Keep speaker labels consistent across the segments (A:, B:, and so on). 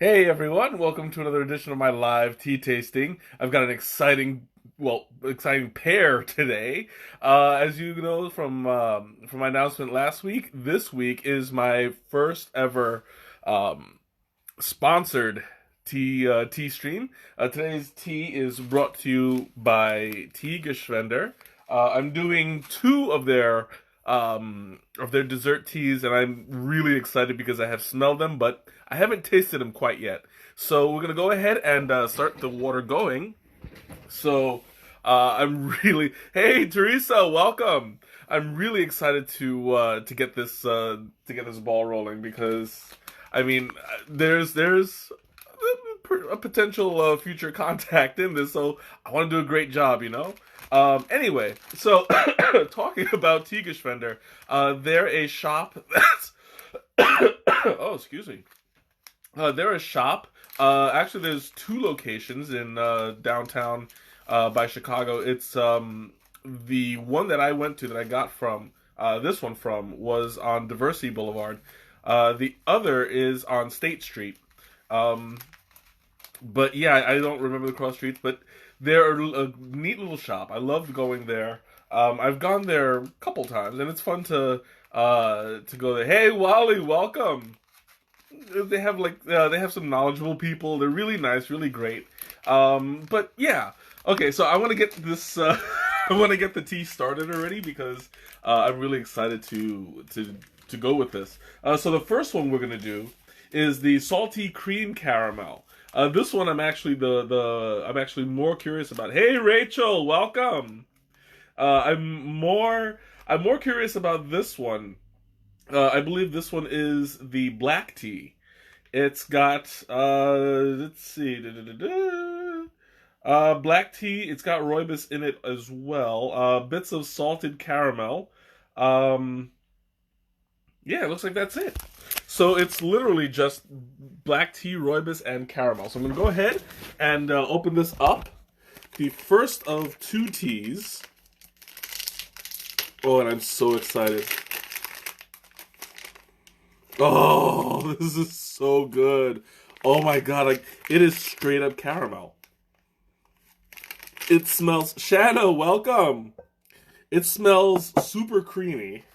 A: Hey everyone, welcome to another edition of my live tea tasting. I've got an exciting pair today. As you know from my announcement last week, this week is my first ever um, sponsored tea stream. Today's tea is brought to you by Tea Geschwender. I'm doing two of their dessert teas, and I'm really excited because I have smelled them, but I haven't tasted them quite yet. So we're gonna go ahead and start the water going. So I'm really hey Teresa, welcome. I'm really excited to get this ball rolling because I mean there's a potential future contact in this, so I want to do a great job, you know. Anyway, so talking about Tigerschwender, they're a shop that's oh excuse me. They're a shop. Actually, there's two locations in downtown by Chicago. It's the one that I went to that I got from this one from was on Diversity Boulevard. The other is on State Street. Um, but yeah, I don't remember the cross streets, but they're a neat little shop. I love going there. I've gone there a couple times, and it's fun to go there. Hey, Wally, welcome. They have some knowledgeable people. They're really nice, really great. But yeah, okay. So I want to get this. I want to get the tea started already because I'm really excited to go with this. So the first one we're gonna do is the salty cream caramel. This one I'm actually more curious about. Hey Rachel, welcome. I'm more curious about this one. I believe this one is the black tea. It's got let's see, black tea. It's got rooibos in it as well. Bits of salted caramel. Um, yeah, it looks like that's it. So it's literally just black tea, rooibos, and caramel. So I'm gonna go ahead and open this up. The first of two teas. Oh, and I'm so excited. Oh, this is so good. Oh my god, like it is straight up caramel. It smells Shanna, welcome. It smells super creamy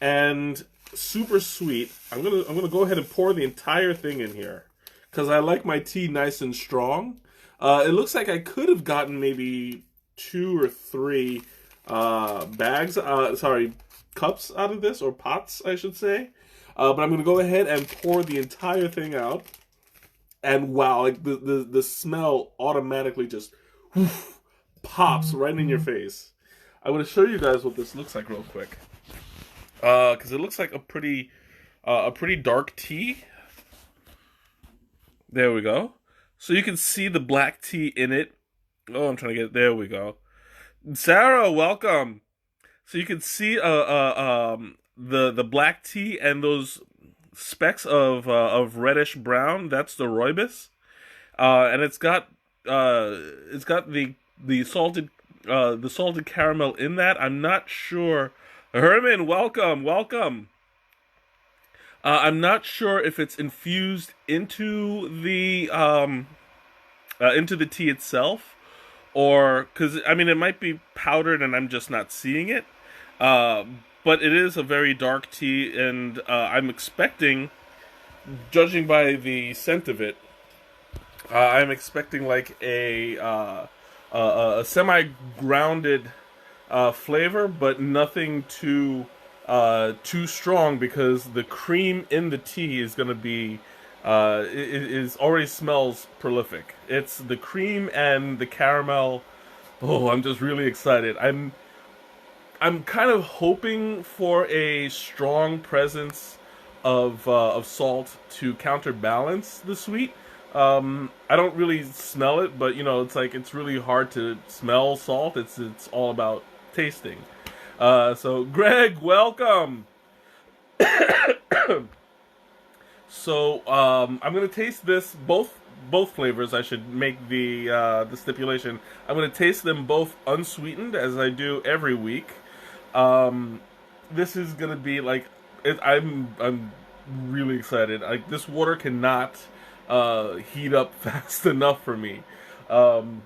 A: and super sweet. I'm gonna go ahead and pour the entire thing in here. Cause I like my tea nice and strong. It looks like I could have gotten maybe two or three cups out of this, or pots, I should say. But I'm gonna go ahead and pour the entire thing out, and wow, like the smell automatically just whoosh, pops right in your face. I'm gonna show you guys what this looks like real quick, because it looks like a pretty dark tea. There we go. So you can see the black tea in it. Oh, I'm trying to get. There we go. Sarah, welcome. So you can see the black tea and those specks of reddish brown. That's the rooibos, and it's got the salted caramel in that. I'm not sure. Herman, welcome, welcome. I'm not sure if it's infused into the tea itself, or because I mean it might be powdered and I'm just not seeing it. Uh, but it is a very dark tea, and I'm expecting, judging by the scent of it, I'm expecting like a semi-grounded flavor, but nothing too strong because the cream in the tea is going to be it is already smells prolific. It's the cream and the caramel. Oh, I'm just really excited. I'm kind of hoping for a strong presence of salt to counterbalance the sweet. I don't really smell it, but you know, it's like it's really hard to smell salt. It's all about tasting. So Greg, welcome. So I'm gonna taste this both flavors. I should make the stipulation. I'm gonna taste them both unsweetened as I do every week. Um, this is gonna be like I'm really excited. Like this water cannot heat up fast enough for me. Um,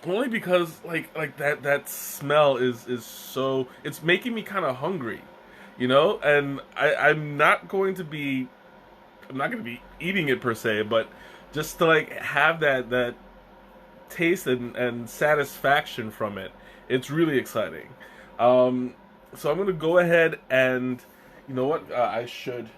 A: Only because that smell is so, it's making me kind of hungry, you know. And I'm not going to be eating it per se, but just to like have that taste and satisfaction from it. It's really exciting. Um, so I'm gonna go ahead and, you know what, I should,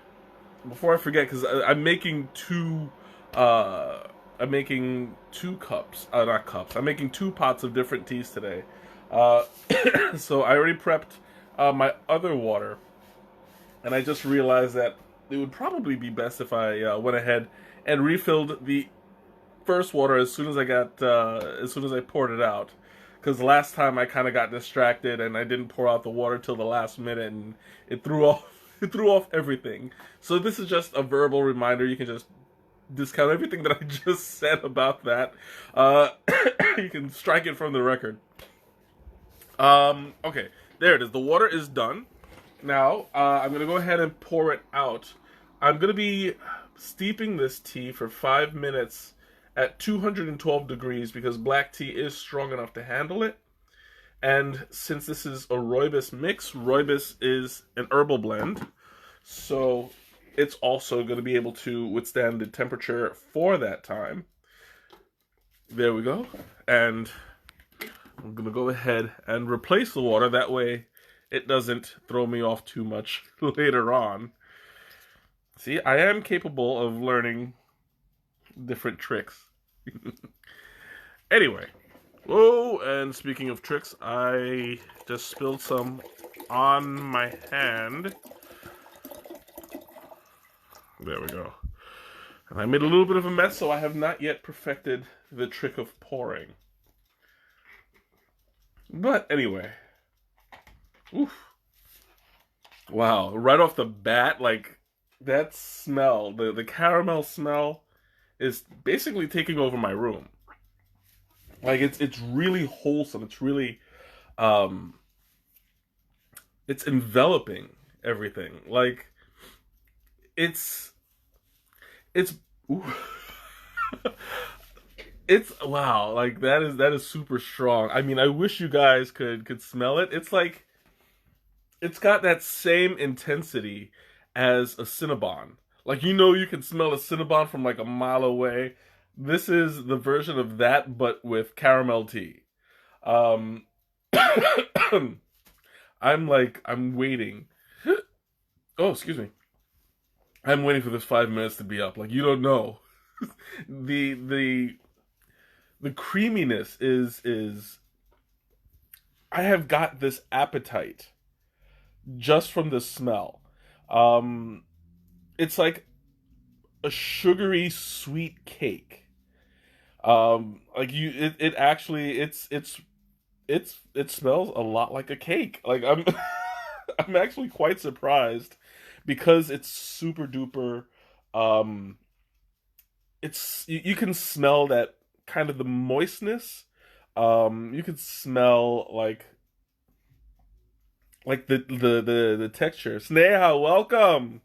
A: before I forget, because I'm making two. I'm making two cups, not cups. I'm making two pots of different teas today. Uh, so I already prepped my other water, and I just realized that it would probably be best if I went ahead and refilled the first water as soon as I poured it out, because last time I kind of got distracted and I didn't pour out the water till the last minute, and it threw off it threw off everything. So this is just a verbal reminder. You can just discount everything that I just said about that. Uh, you can strike it from the record. Okay, there it is. The water is done. Now, I'm gonna go ahead and pour it out. I'm gonna be steeping this tea for 5 minutes at 212 degrees because black tea is strong enough to handle it. And since this is a rooibos mix, rooibos is an herbal blend, so it's also going to be able to withstand the temperature for that time. There we go. And I'm going to go ahead and replace the water. That way it doesn't throw me off too much later on. See, I am capable of learning different tricks. Anyway. Oh, and speaking of tricks, I just spilled some on my hand. There we go. And I made a little bit of a mess, so I have not yet perfected the trick of pouring. But anyway. Oof. Wow, right off the bat, like, that smell, the caramel smell is basically taking over my room. Like, it's really wholesome. It's really um it's enveloping everything. Like, it's ooh. It's wow, like that is super strong. I mean, I wish you guys could smell it. It's like it's got that same intensity as a Cinnabon. Like, you know, you can smell a Cinnabon from like a mile away. This is the version of that, but with caramel tea. Um, I'm waiting. Oh, excuse me. I'm waiting for this 5 minutes to be up. Like, you don't know. the the the creaminess is I have got this appetite just from the smell. Um, it's like a sugary sweet cake. Like it actually it smells a lot like a cake. Like, I'm I'm actually quite surprised because it's super duper. Um, you can smell that kind of the moistness. You can smell like the texture. Sneha, welcome.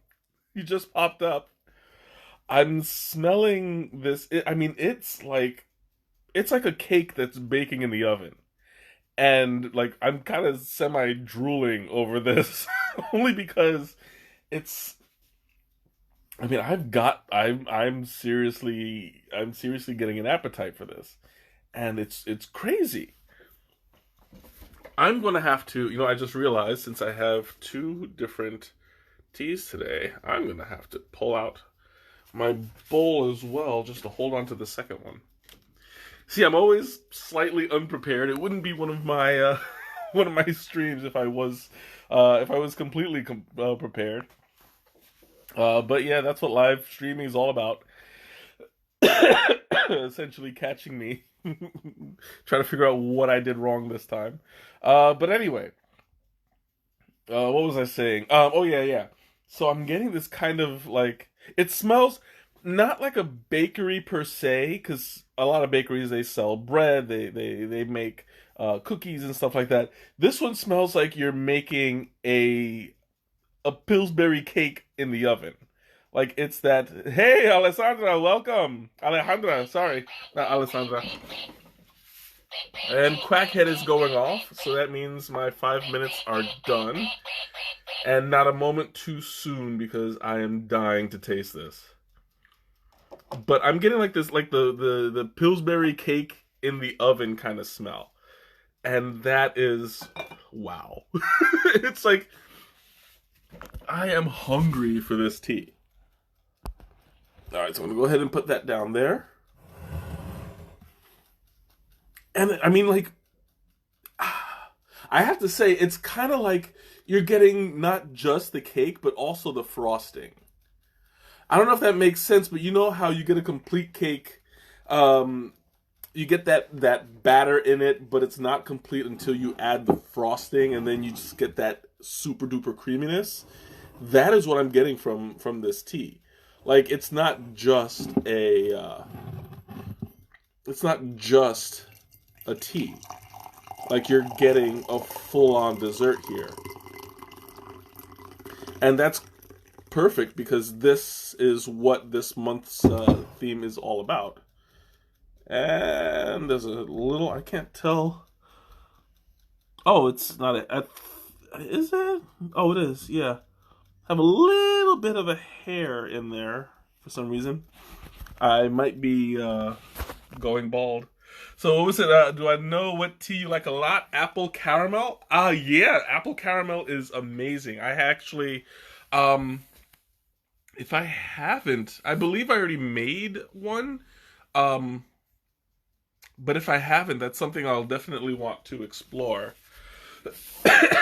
A: You just popped up. I'm smelling this. I mean, it's like a cake that's baking in the oven, and like I'm kind of semi drooling over this, only because it's. I mean, I'm seriously getting an appetite for this, and it's crazy. I'm gonna have to, you know, I just realized since I have two different teas today, I'm gonna have to pull out my bowl as well just to hold on to the second one. See, I'm always slightly unprepared. It wouldn't be one of my one of my streams if I was completely prepared. But yeah, that's what live streaming is all about. Essentially catching me trying to figure out what I did wrong this time. But anyway, what was I saying? Oh yeah, yeah. So I'm getting this kind of like, it smells not like a bakery per se, because a lot of bakeries, they sell bread, they make cookies and stuff like that. This one smells like you're making a Pillsbury cake in the oven. Like it's that. Hey, Alessandra, welcome. Alejandra, sorry, not Alessandra. And Quackhead is going off, so that means my 5 minutes are done, and not a moment too soon because I am dying to taste this. But I'm getting like this, like the Pillsbury cake in the oven kind of smell, and that is wow. It's like I am hungry for this tea. All right, so I'm gonna go ahead and put that down there. And I mean, like, I have to say, it's kind of like you're getting not just the cake, but also the frosting. I don't know if that makes sense, but you know how you get a complete cake, um, you get that batter in it, but it's not complete until you add the frosting, and then you just get that super duper creaminess. That is what I'm getting from this tea. Like it's not just a tea. Like you're getting a full-on dessert here. And that's perfect because this is what this month's theme is all about. And there's a little, I can't tell. Oh, it's not is it? Oh, it is, yeah. Have a little bit of a hair in there for some reason. I might be going bald. So what was it? Do I know what tea you like a lot? Apple caramel? Yeah, apple caramel is amazing. I actually, if I haven't, I believe I already made one. Um, but if I haven't, that's something I'll definitely want to explore.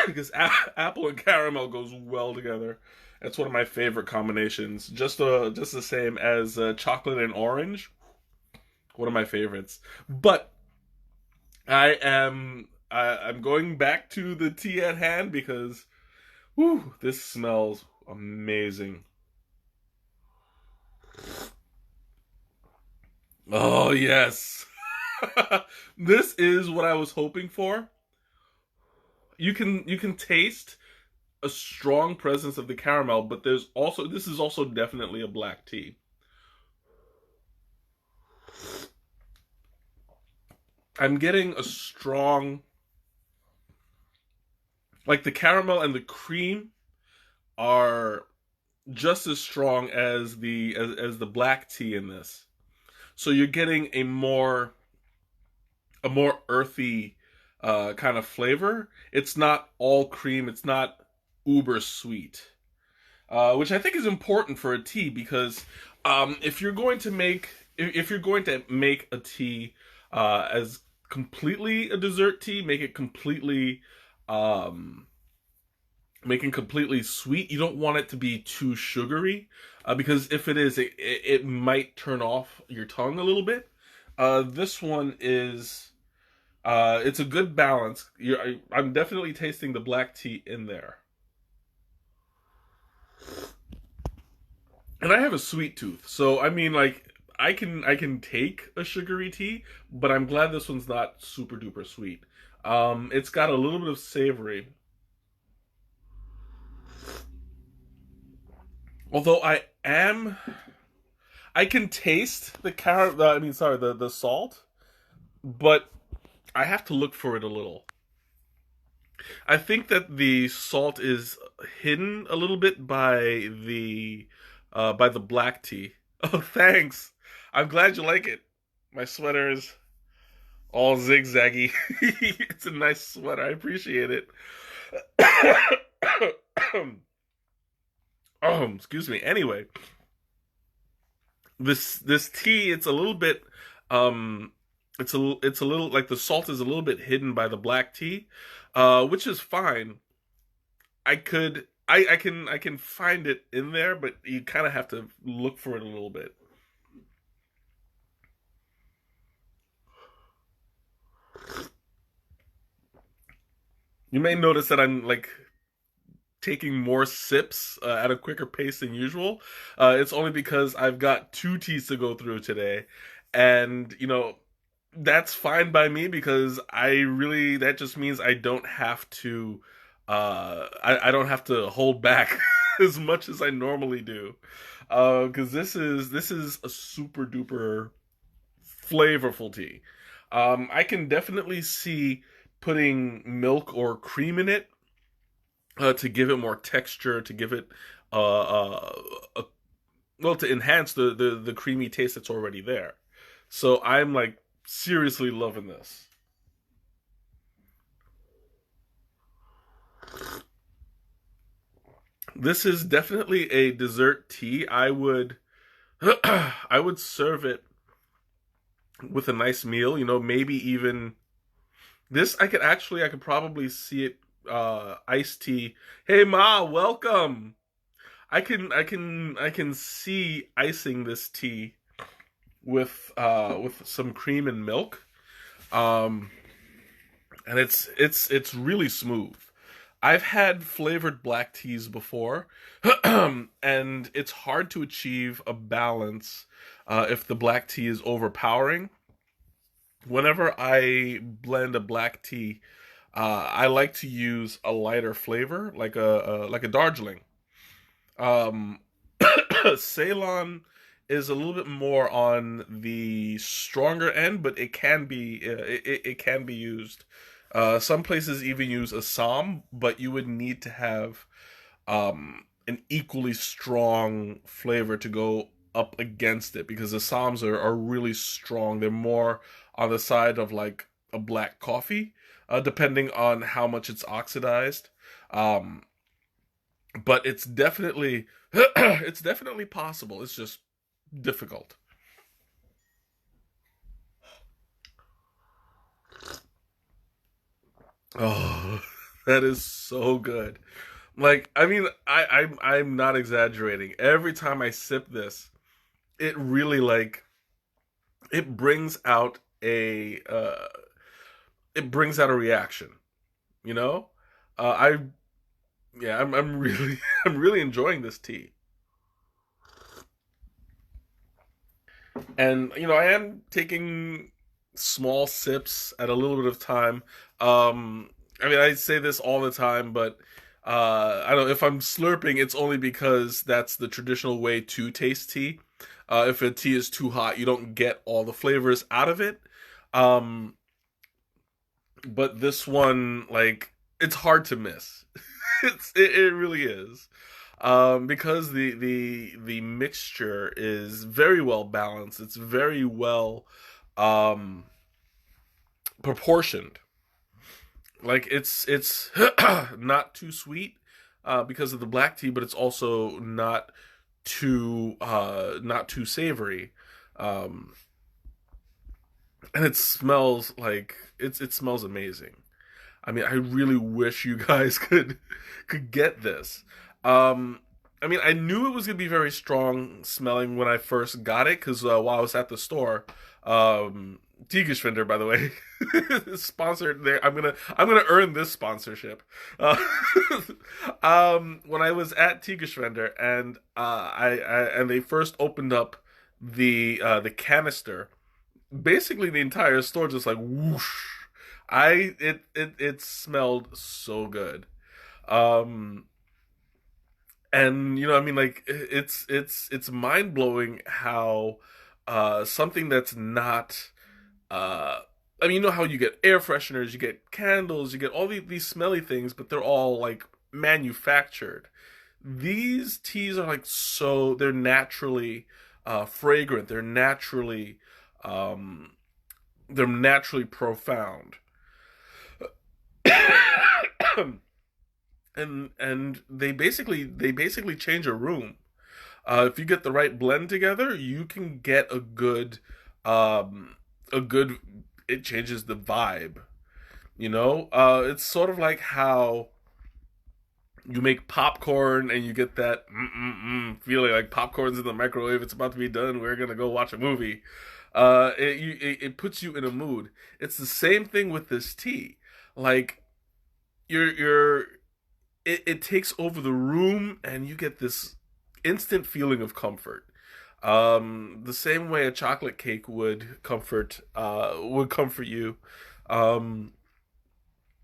A: Because apple and caramel goes well together. That's one of my favorite combinations. Just the same as chocolate and orange. One of my favorites. But I'm going back to the tea at hand because whew, this smells amazing. Oh yes. This is what I was hoping for. You can taste a strong presence of the caramel, but this is also definitely a black tea. I'm getting a strong, like the caramel and the cream are just as strong as the black tea in this. So you're getting a more earthy kind of flavor. It's not all cream. It's not uber sweet, which I think is important for a tea because if you're going to make if you're going to make a tea as completely a dessert tea, um, making completely sweet. You don't want it to be too sugary because if it is, it might turn off your tongue a little bit. This one is it's a good balance. I'm definitely tasting the black tea in there. And I have a sweet tooth, so I mean, like, I can take a sugary tea, but I'm glad this one's not super duper sweet. It's got a little bit of savory, although I can taste the I mean, sorry, the salt, but I have to look for it a little. I think that the salt is hidden a little bit by the black tea. Oh, thanks. I'm glad you like it. My sweater is all zigzaggy. It's a nice sweater. I appreciate it. Oh, excuse me. Anyway, this tea, it's a little bit it's a little like the salt is a little bit hidden by the black tea, which is fine. I can find it in there, but you kind of have to look for it a little bit. You may notice that I'm like taking more sips at a quicker pace than usual. It's only because I've got two teas to go through today, and that's fine by me because that just means I don't have to I don't have to hold back as much as I normally do. Because this is a super duper flavorful tea. I can definitely see putting milk or cream in it to give it more texture, to give it a well, to enhance the creamy taste that's already there. So I'm like seriously loving this. This is definitely a dessert tea. I would I would serve it with a nice meal, maybe even this I could probably see it iced tea. Hey Ma, welcome. I can see icing this tea with some cream and milk. Um and it's really smooth. I've had flavored black teas before, and it's hard to achieve a balance if the black tea is overpowering. Whenever I blend a black tea, I like to use a lighter flavor, like a Darjeeling. Um, Ceylon is a little bit more on the stronger end, but it can be used. Some places even use Assam, but you would need to have an equally strong flavor to go up against it because the Assams are really strong. They're more on the side of like a black coffee, depending on how much it's oxidized. Um, but it's definitely it's definitely possible. It's just difficult. Oh, that is so good. Like, I mean, I'm not exaggerating. Every time I sip this, it really like it brings out a reaction. You know, I yeah, I'm really I'm really enjoying this tea, and I am taking small sips at a little bit of time. I mean, I say this all the time, but I don't know if I'm slurping. It's only because that's the traditional way to taste tea. If a tea is too hot, you don't get all the flavors out of it. Um, but this one, like, it's hard to miss. It really is. Because the mixture is very well balanced. It's very well um, proportioned. Like it's not too sweet because of the black tea, but it's also not too savory. Um, and it smells like it smells amazing. I mean, I really wish you guys could get this. Um, I mean, I knew it was gonna be very strong smelling when I first got it because while I was at the store, TheCommuni-Tea, by the way, sponsored there. I'm gonna earn this sponsorship. Uh, when I was at TheCommuni-Tea and and they first opened up the canister, basically the entire store just like whoosh. It smelled so good. Um and I mean like it's mind-blowing how something that's not I mean, how you get air fresheners, you get candles, you get all these smelly things, but they're all like manufactured. These teas are like they're naturally fragrant. Um, they're naturally profound. And they basically change a room. If you get the right blend together, you can get um, a good. It changes the vibe. It's sort of like how you make popcorn and you get that feeling like popcorn's in the microwave. It's about to be done. We're gonna go watch a movie. It puts you in a mood. It's the same thing with this tea. Like you're it takes over the room and you get this instant feeling of comfort. The same way a chocolate cake would comfort you, um,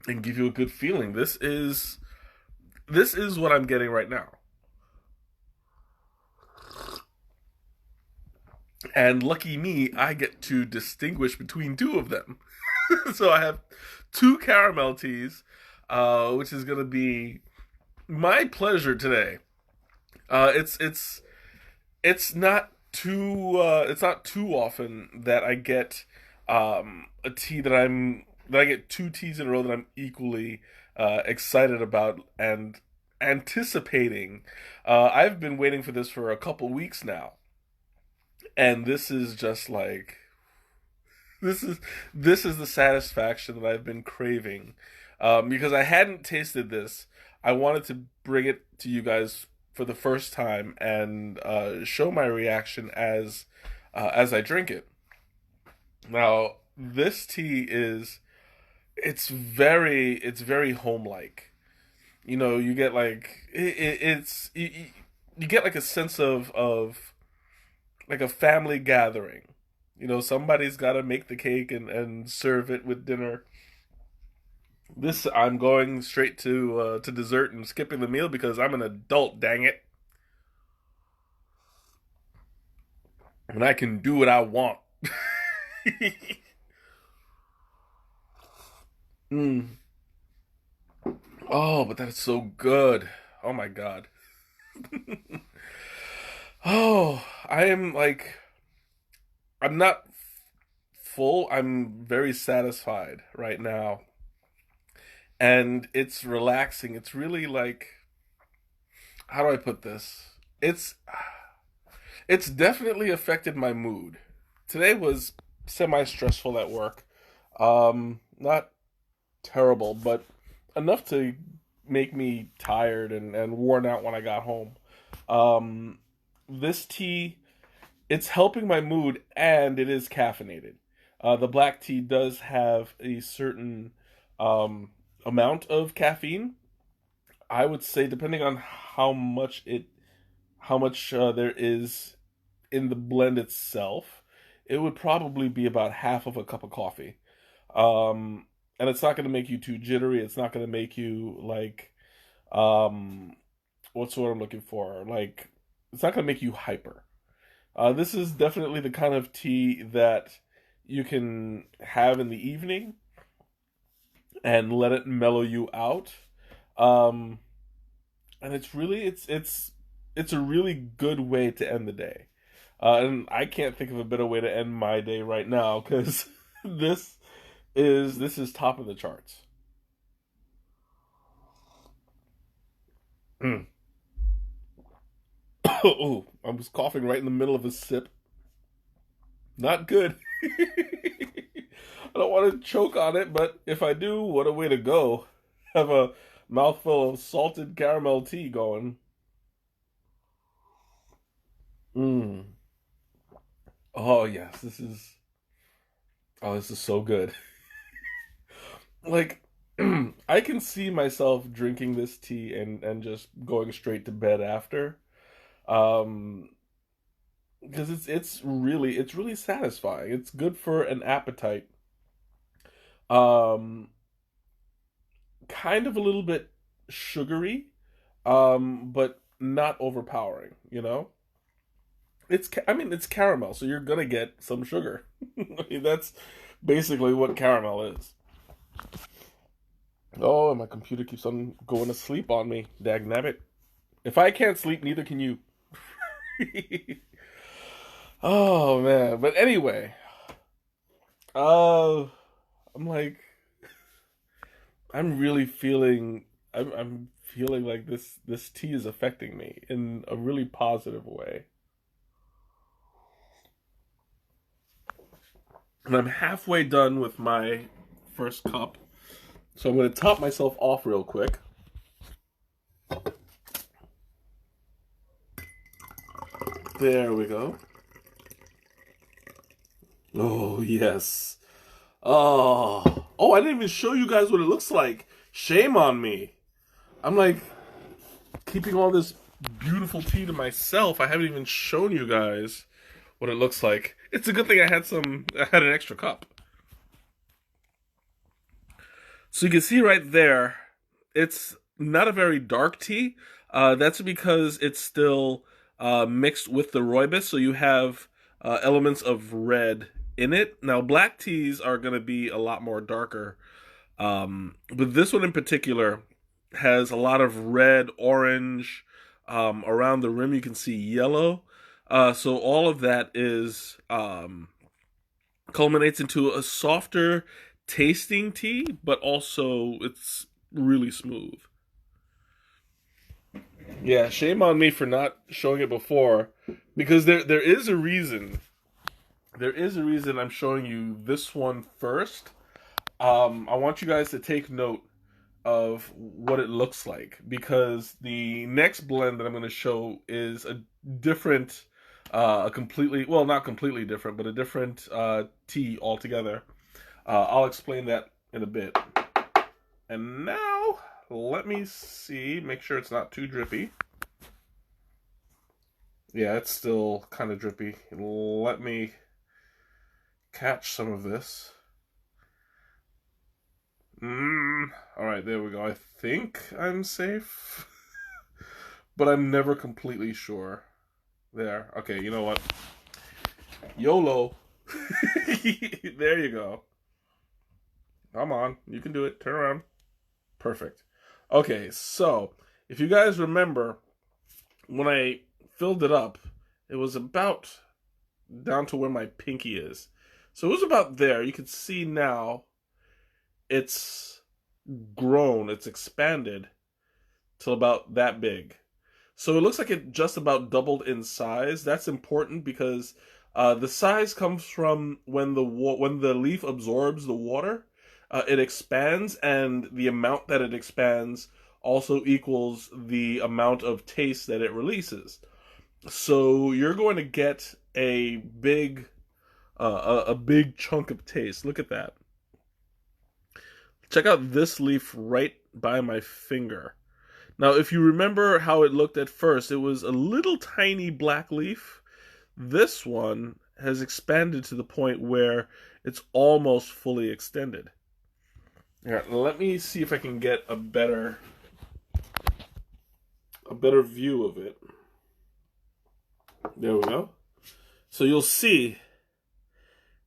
A: and give you a good feeling. This is what I'm getting right now. And lucky me, I get to distinguish between two of them. So I have two caramel teas, which is going to be my pleasure today. It's it's not too often that I get a tea that I get two teas in a row that I'm equally excited about and anticipating. I've been waiting for this for a couple weeks now, and this is just like this is this is the satisfaction that I've been craving because I hadn't tasted this. I wanted to bring it to you guys for the first time and show my reaction as I drink it. Now, this tea is it's very home like. You know, you get like you get like a sense of like a family gathering. You know, somebody's got to make the cake and serve it with dinner. This I'm going straight to dessert and skipping the meal because I'm an adult. Dang it, and I can do what I want. Mm. Oh, but that is so good. Oh my god. Oh, I am like I'm not full. I'm very satisfied right now, and it's relaxing. It's really like how do I put this? It's it's definitely affected my mood. Today was semi stressful at work. Not terrible, but enough to make me tired and worn out when I got home. Um, this tea, it's helping my mood and it is caffeinated. The black tea does have a certain um, amount of caffeine. I would say, depending on how much there is in the blend itself, it would probably be about half of a cup of coffee. Um, and it's not going to make you too jittery. It's not going to make you like, um, what's what I'm looking for? Like, it's not going to make you hyper. This is definitely the kind of tea that you can have in the evening and let it mellow you out. Um, and it's a really good way to end the day. And I can't think of a better way to end my day right now because this this is top of the charts. Mm. Oh, I was coughing right in the middle of a sip. Not good. I don't want to choke on it, but if I do, what a way to go. Have a mouthful of salted caramel tea going. Mm. Oh yes, this is so good. Like I can see myself drinking this tea and just going straight to bed after. Um because it's really satisfying. It's good for an appetite. Um Kind of a little bit sugary, but not overpowering, you know? I mean it's caramel, so you're gonna get some sugar. I mean that's basically what caramel is. Oh, and my computer keeps on going to sleep on me. Dag nabbit. If I can't sleep, neither can you. Oh man. But anyway, uh I'm like I'm really feeling I'm feeling like this tea is affecting me in a really positive way. And I'm halfway done with my first cup. So I'm going to top myself off real quick. There we go. Oh, yes. Oh, I didn't even show you guys what it looks like. Shame on me. I'm like keeping all this beautiful tea to myself. I haven't even shown you guys what it looks like. It's a good thing I had an extra cup. So you can see right there, it's not a very dark tea. That's because it's still mixed with the rooibos. So you have elements of red in it. Now, black teas are going to be a lot more darker, but this one in particular has a lot of red, orange. Around the rim, you can see yellow. So all of that is culminates into a softer tasting tea, but also it's really smooth. Yeah, shame on me for not showing it before, because there is a reason. There is a reason I'm showing you this one first. I want you guys to take note of what it looks like, because the next blend that I'm going to show is a different, a completely, well, not completely different, but a different tea altogether. I'll explain that in a bit. And now, let me see, make sure it's not too drippy. Yeah, it's still kind of drippy. Let me catch some of this. Alright, there we go. I think I'm safe. But I'm never completely sure. There. Okay, you know what? YOLO. There you go. Come on. You can do it. Turn around. Perfect. Okay, so if you guys remember, when I filled it up, it was about down to where my pinky is. So it was about there. You can see now it's grown, it's expanded till about that big. So it looks like it just about doubled in size. That's important because the size comes from when the leaf absorbs the water, it expands, and the amount that it expands also equals the amount of taste that it releases. So you're going to get a big chunk of taste. Look at that. Check out this leaf right by my finger. Now, if you remember how it looked at first, it was a little tiny black leaf. This one has expanded to the point where it's almost fully extended. Here, let me see if I can get a better view of it. There we go. So you'll see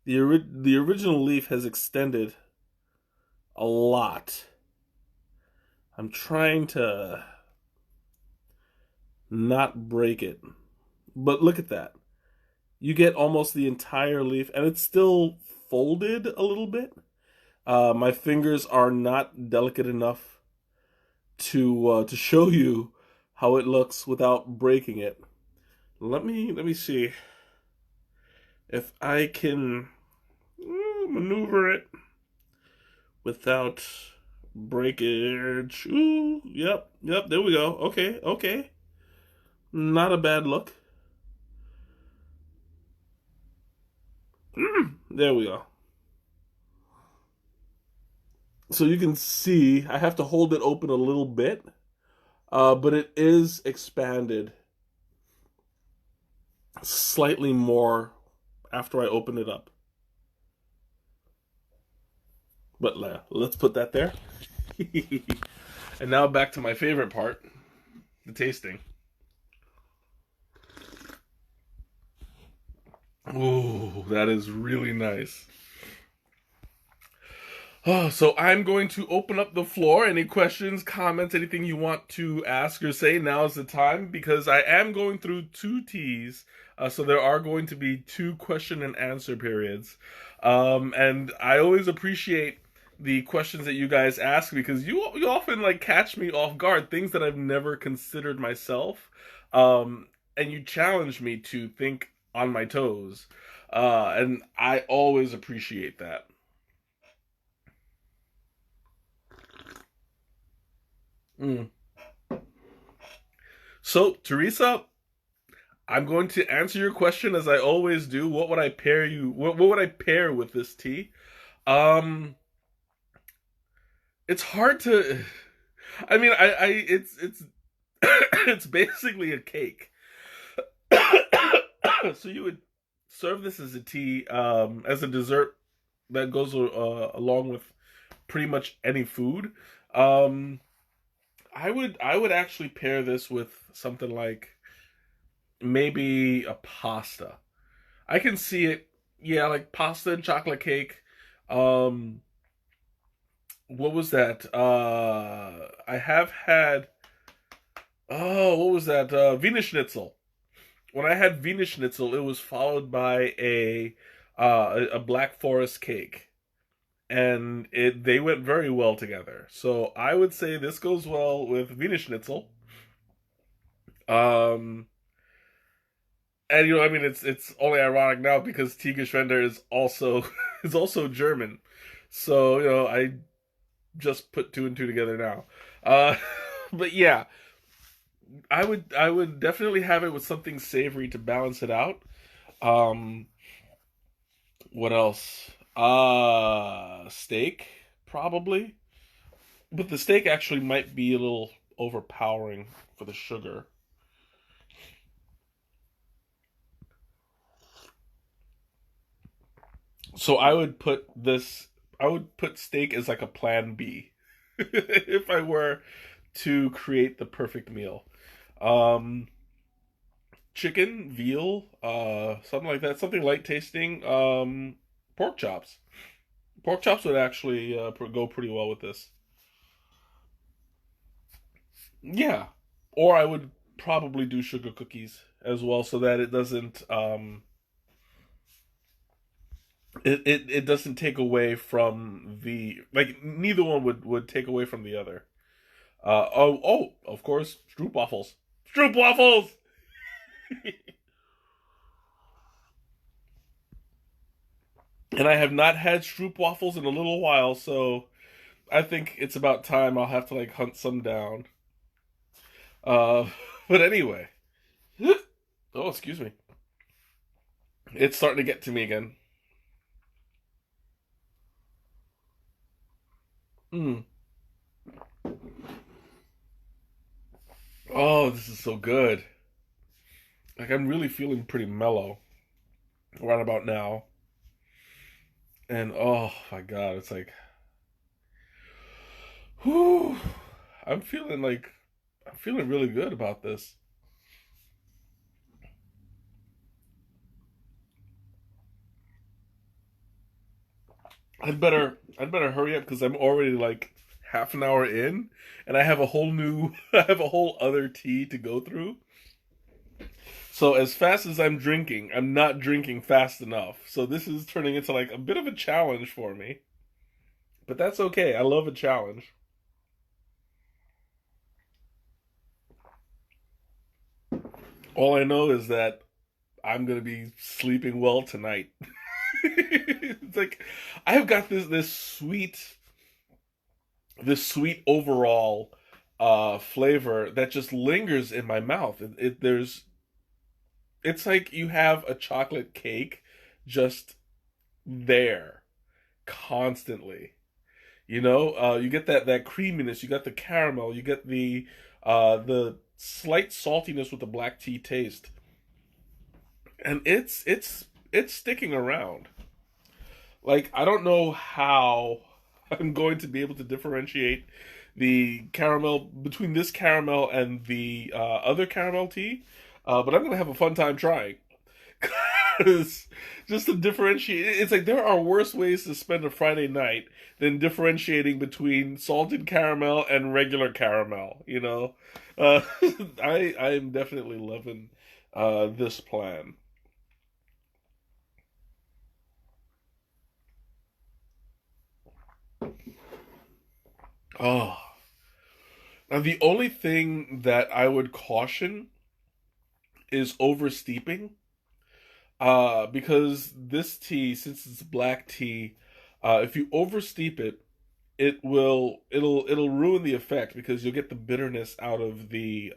A: the original leaf has extended a lot. I'm trying to not break it. But look at that. You get almost the entire leaf, and it's still folded a little bit. My fingers are not delicate enough to show you how it looks without breaking it. Let me see if I can maneuver it without breakage. Ooh, yep, there we go. Okay. Not a bad look. There we go. So you can see, I have to hold it open a little bit, but it is expanded slightly more after I open it up. But let's put that there. And now back to my favorite part, the tasting. Ooh, that is really nice. Oh, so I'm going to open up the floor. Any questions, comments, anything you want to ask or say, now is the time, because I am going through 2 teas. So there are going to be 2 question and answer periods. And I always appreciate the questions that you guys ask, because you often like catch me off guard, things that I've never considered myself. And you challenge me to think on my toes. And I always appreciate that. So, Teresa, I'm going to answer your question as I always do. What would I pair what would I pair with this tea? It's hard to I mean, it's it's basically a cake. So you would serve this as a tea, as a dessert that goes along with pretty much any food. Um, I would actually pair this with something like maybe a pasta. I can see it. Yeah, like pasta and chocolate cake. Um, what was that? I have had. Oh, what was that? Wiener Schnitzel. When I had Wiener Schnitzel, it was followed by a Black Forest cake, and it they went very well together. So I would say this goes well with Wiener Schnitzel. Um, and I mean, it's only ironic now because Tiger Schwender is also is also German. So I just put two and two together now. Uh, but yeah, I would definitely have it with something savory to balance it out. Um, what else? Steak probably, but the steak actually might be a little overpowering for the sugar. So I would put steak as like a plan B if I were to create the perfect meal. Um, Chicken, veal, something like that, something light tasting. Pork chops. Pork chops would actually go pretty well with this. Yeah, or I would probably do sugar cookies as well, so that it doesn't it doesn't take away from the like neither one would take away from the other. Of course, stroop waffles. Stroop waffles. And I have not had stroop waffles in a little while, so I think it's about time I'll have to like hunt some down. Uh, but anyway, oh excuse me, it's starting to get to me again. Mm. Oh, this is so good. Like I'm really feeling pretty mellow right about now, and oh my god, it's like, whew, I'm feeling like I'm feeling really good about this. I'd better hurry up because I'm already like half an hour in, and I have a whole new I have a whole other tea to go through. So as fast as I'm drinking, I'm not drinking fast enough. So this is turning into like a bit of a challenge for me. But that's okay. I love a challenge. All I know is that I'm gonna be sleeping well tonight. It's like I've got this sweet overall flavor that just lingers in my mouth. It's like you have a chocolate cake just there constantly. You get that creaminess, you got the caramel, you get the slight saltiness with the black tea taste, and it's sticking around. Like I don't know how I'm going to be able to differentiate the caramel between this caramel and the other caramel tea, but I'm gonna have a fun time trying. Because just to differentiate, it's like there are worse ways to spend a Friday night than differentiating between salted caramel and regular caramel. uh, I am definitely loving this plan. Oh, now the only thing that I would caution is oversteeping. Because this tea, since it's black tea, if you oversteep it, it'll ruin the effect because you'll get the bitterness out of the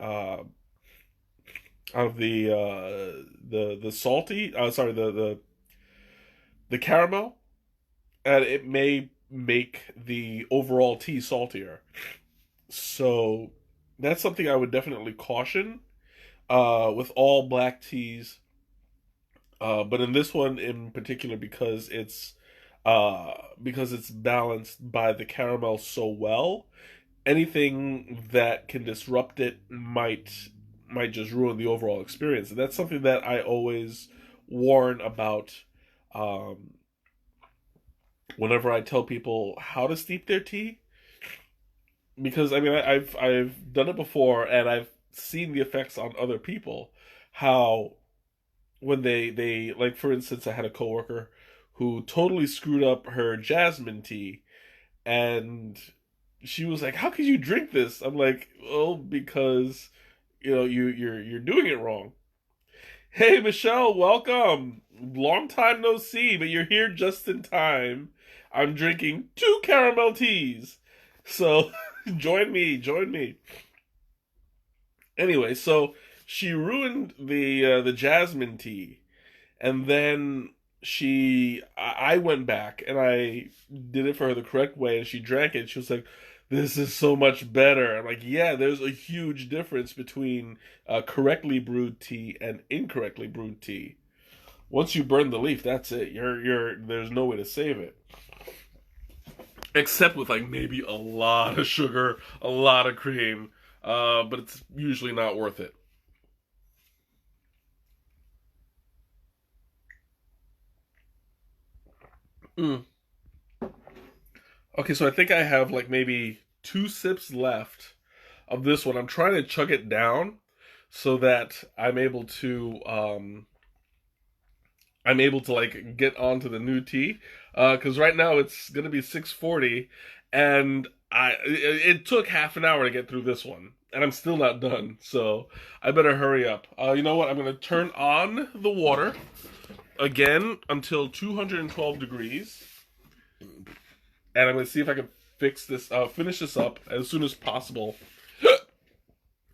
A: salty sorry the caramel, and it may make the overall tea saltier. So that's something I would definitely caution with all black teas. But in this one in particular, because it's balanced by the caramel so well, anything that can disrupt it might just ruin the overall experience. And that's something that I always warn about whenever I tell people how to steep their tea, because I mean I've done it before and I've seen the effects on other people. How when they like, for instance, I had a coworker who totally screwed up her jasmine tea, and she was like, "How could you drink this?" I'm like, "Oh, because you're doing it wrong." Hey, Michelle, welcome. Long time no see, but you're here just in time. I'm drinking 2 caramel teas. So join me, join me. Anyway, so she ruined the jasmine tea, and then I went back and I did it for her the correct way, and she drank it. She was like, "This is so much better." I'm like, "Yeah, there's a huge difference between correctly brewed tea and incorrectly brewed tea. Once you burn the leaf, that's it. There's no way to save it, except with like maybe a lot of sugar, a lot of cream, but it's usually not worth it." Mm. Okay, so I think I have like maybe 2 sips left of this one. I'm trying to chug it down so that I'm able to like get onto the new tea. Because right now it's gonna be 6:40, and it took half an hour to get through this one, and I'm still not done. So I better hurry up. You know what? I'm gonna turn on the water again until 212 degrees, and I'm gonna see if I can finish this up as soon as possible.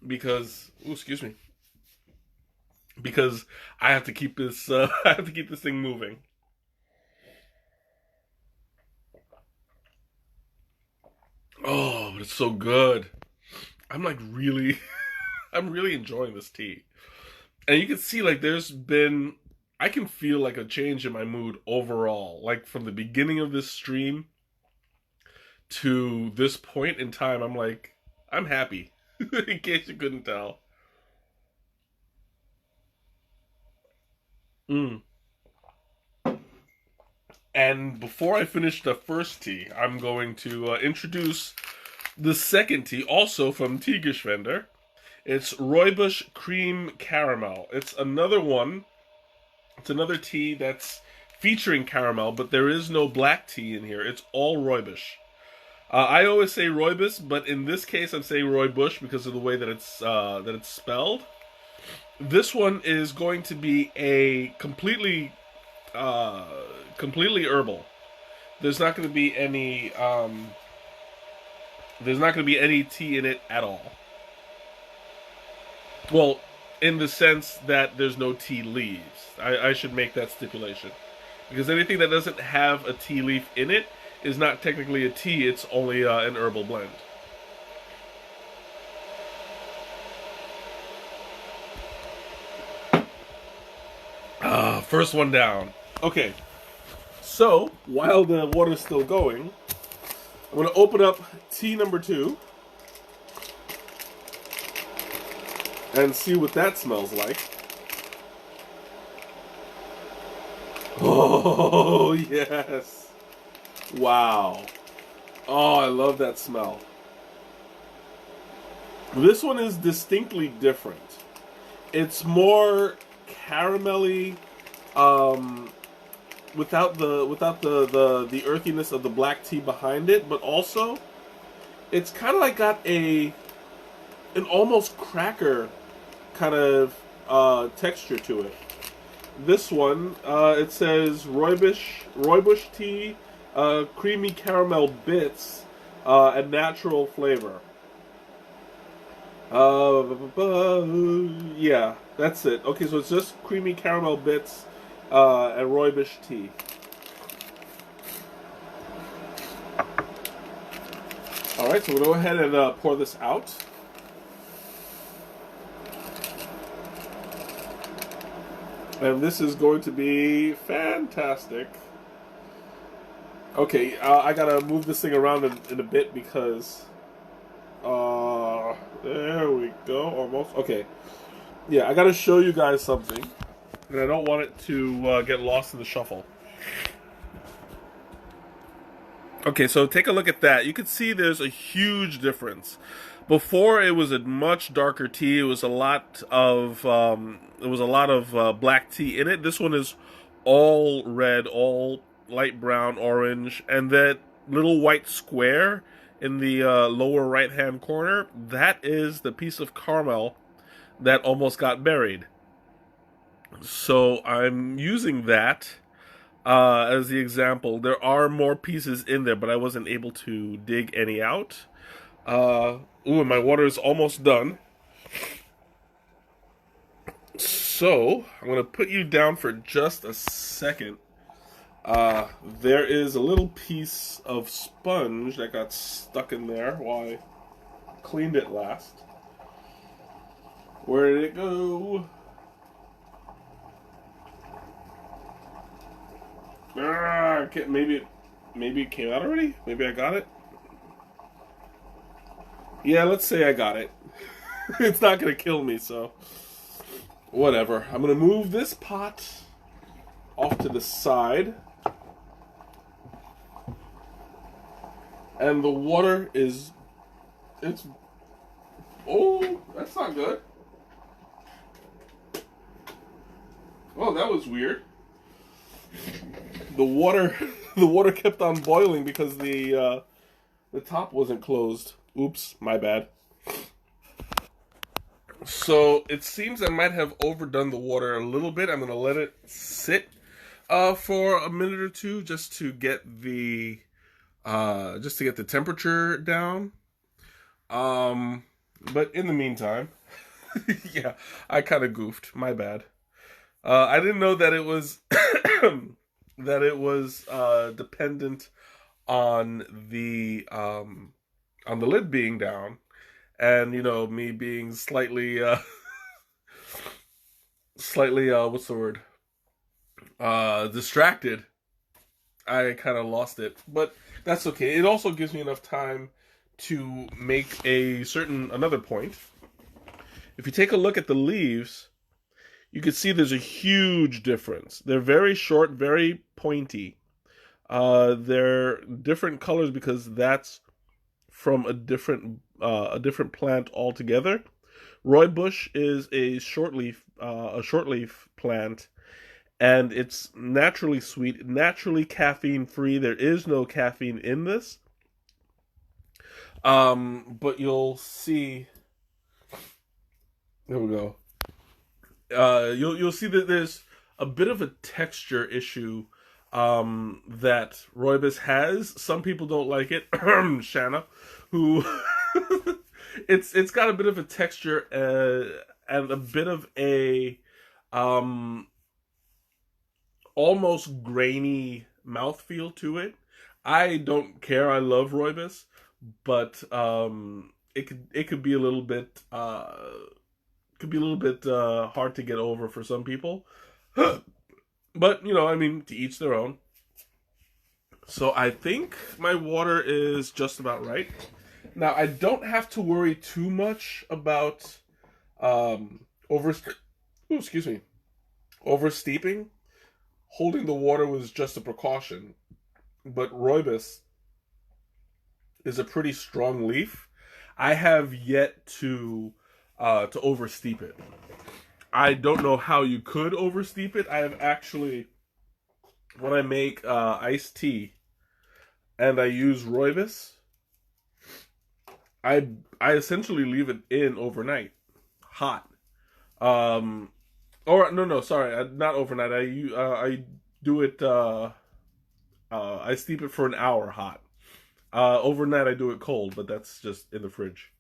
A: Because, ooh, excuse me, because I have to keep this I have to keep this thing moving. Oh, but it's so good. I'm like really I'm really enjoying this tea. And you can see like I can feel like a change in my mood overall, like from the beginning of this stream to this point in time. I'm like, I'm happy. In case you couldn't tell. Mm. And before I finish the first tea, I'm going to introduce the second tea, also from Teegeschwender. It's Rooibos Cream Caramel. It's another one. It's another tea that's featuring caramel, but there is no black tea in here. It's all Rooibos. I always say Rooibos, but in this case, I'm saying Rooibos because of the way that it's spelled. This one is going to be a uh, completely herbal. There's not going to be any there's not going to be any tea in it at all. Well, in the sense that there's no tea leaves. I should make that stipulation. Because anything that doesn't have a tea leaf in it is not technically a tea, it's only an herbal blend. First one down. Okay, so while the water's still going, I'm going to open up tea number 2 and see what that smells like. Oh, yes. Wow. Oh, I love that smell. This one is distinctly different. It's more caramelly, without the earthiness of the black tea behind it, but also it's kind of like got an almost cracker kind of texture to it. This one, it says Rooibos tea, creamy caramel bits, and natural flavor. Yeah, that's it. Okay, so it's just creamy caramel bits and Rooibos tea. All right, so we'll go ahead and pour this out. And this is going to be fantastic. Okay, I gotta move this thing around in a bit because... there we go, almost. Okay. Yeah, I gotta show you guys something. and I don't want it to get lost in the shuffle. Okay, so take a look at that. You can see there's a huge difference. Before it was a much darker tea. It was a lot of black tea in it. This one is all red, all light brown, orange, and that little white square in the lower right hand corner, that is the piece of caramel that almost got buried. So I'm using that as the example. There are more pieces in there, but I wasn't able to dig any out. Ooh, my water is almost done. So I'm gonna put you down for just a second. There is a little piece of sponge that got stuck in there while I cleaned it last. Where did it go? Maybe it came out already? Maybe I got it? Yeah, let's say I got it. It's not gonna kill me, so whatever. I'm gonna move this pot off to the side. And the water is... It's... Oh, that's not good. Oh, that was weird. The water... The water kept on boiling because the top wasn't closed. Oops, my bad. So it seems I might have overdone the water a little bit. I'm going to let it sit for a minute or two just to get the temperature down. But in the meantime, yeah, I kind of goofed. My bad. I didn't know that it was dependent on the lid being down, and me being slightly what's the word, distracted. I kind of lost it, but that's okay. It also gives me enough time to make another point. If you take a look at the leaves, you can see there's a huge difference. They're very short, very pointy. They're different colors because that's from a different plant altogether. Rooibos is a shortleaf plant, and it's naturally sweet, naturally caffeine free. There is no caffeine in this. But you'll see. There we go. You'll see that there's a bit of a texture issue that Rooibos has. Some people don't like it. Shanna, who it's got a bit of a texture and a bit of a almost grainy mouthfeel to it. I don't care. I love Rooibos, but it could be a little bit hard to get over for some people. But to each their own. So I think my water is just about right. Now I don't have to worry too much about oversteeping. Holding the water was just a precaution, but Rooibos is a pretty strong leaf. I have yet to oversteep it. I don't know how you could oversteep it. I have actually, when I make iced tea and I use Rooibos, I essentially leave it in overnight, hot. Or no, sorry, not overnight. I do it. I steep it for an hour hot. Overnight I do it cold, but that's just in the fridge.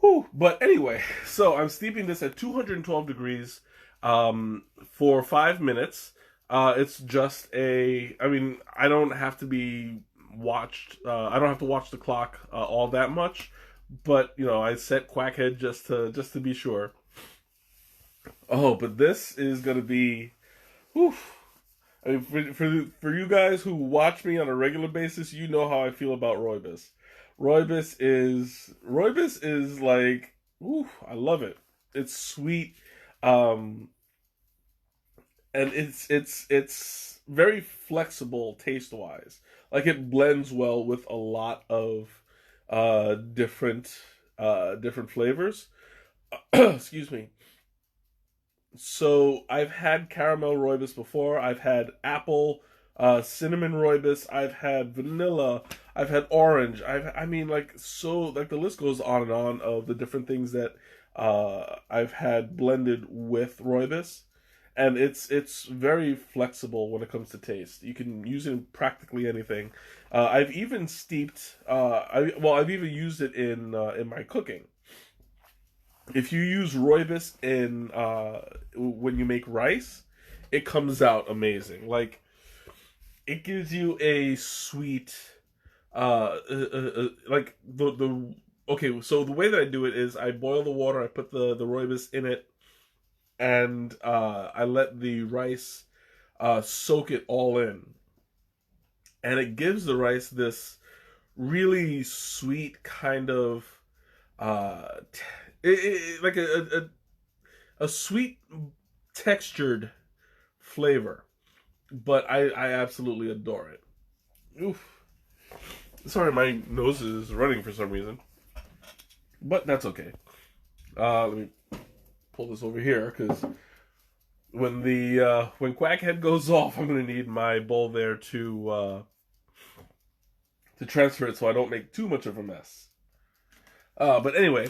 A: Whew. But anyway, so I'm steeping this at 212 degrees for 5 minutes. It's just I don't have to be watched. I don't have to watch the clock all that much, but I set Quackhead just to be sure. Oh, but this is gonna be, whew. I mean, for you guys who watch me on a regular basis, you know how I feel about Rooibos. Rooibos is like, ooh, I love it. It's sweet. and it's very flexible taste wise. Like it blends well with a lot of different different flavors. Excuse me. So I've had caramel rooibos before. I've had apple, cinnamon rooibos. I've had vanilla. I've had orange. I mean, like so, like the list goes on and on of the different things that I've had blended with rooibos, and it's very flexible when it comes to taste. You can use it in practically anything. I've even steeped. I've even used it in my cooking. If you use rooibos in when you make rice, it comes out amazing. Like it gives you a sweet, like the okay. So the way that I do it is I boil the water, I put the rooibos in it, and I let the rice soak it all in, and it gives the rice this really sweet kind of uh, like a sweet textured flavor, but I absolutely adore it. Oof. Sorry, my nose is running for some reason, but that's okay. Let me pull this over here because when Quackhead goes off, I'm gonna need my bowl there to transfer it so I don't make too much of a mess. But anyway,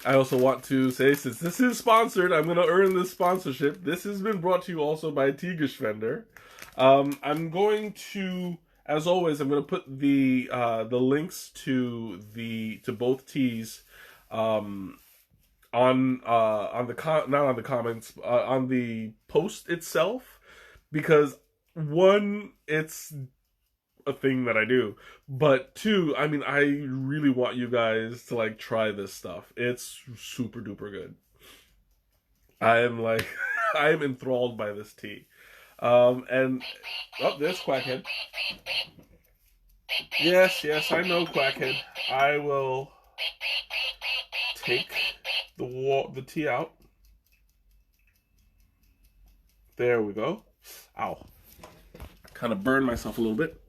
A: I also want to say, since this is sponsored, I'm going to earn this sponsorship. This has been brought to you also by Tigerschwender. I'm going to, as always, I'm going to put the links to both teas on the not on the comments on the post itself, because one, it's a thing that I do, but two, I mean, I really want you guys to like try this stuff. It's super duper good. I am like I am enthralled by this tea. And oh, there's Quackhead. Yes, yes, I know Quackhead. I will take the tea out. There we go. Ow. Kind of burned myself a little bit.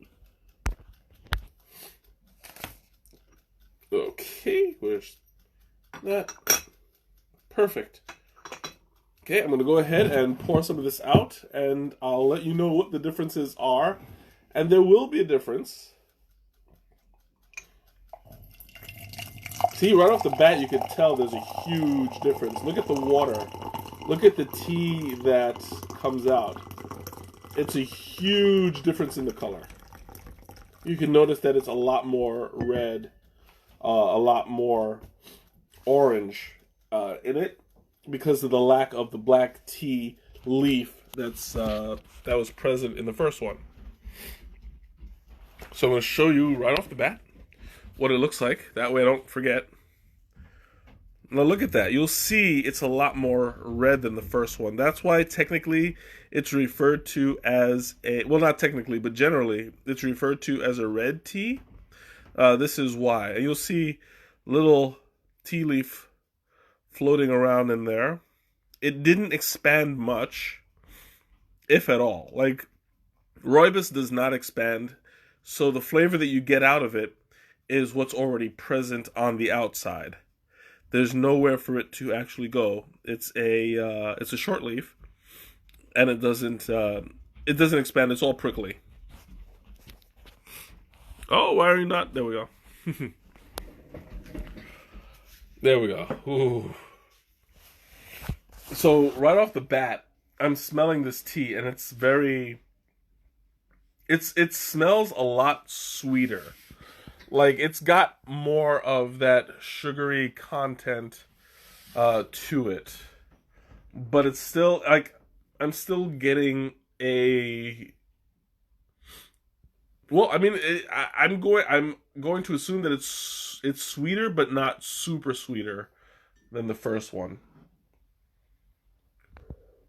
A: Okay, where's that? Perfect. Okay, I'm going to go ahead and pour some of this out, and I'll let you know what the differences are. And there will be a difference. See, right off the bat, you can tell there's a huge difference. Look at the water. Look at the tea that comes out. It's a huge difference in the color. You can notice that it's a lot more red, a lot more orange in it, because of the lack of the black tea leaf that was present in the first one. So I'm going to show you right off the bat what it looks like. That way I don't forget. Now look at that. You'll see it's a lot more red than the first one. That's why technically it's referred to as a, well, not technically, but generally it's referred to as a red tea. This is why. And you'll see little tea leaf floating around in there. It didn't expand much, if at all. Like, rooibos does not expand, so the flavor that you get out of it is what's already present on the outside. There's nowhere for it to actually go. It's a short leaf, and it doesn't expand. It's all prickly. Oh, why are you not? There we go. There we go. Ooh. So right off the bat, I'm smelling this tea, and it's very. It smells a lot sweeter. Like, it's got more of that sugary content to it, but it's still like I'm still getting a. Well, I mean, I'm going to assume that it's sweeter, but not super sweeter than the first one.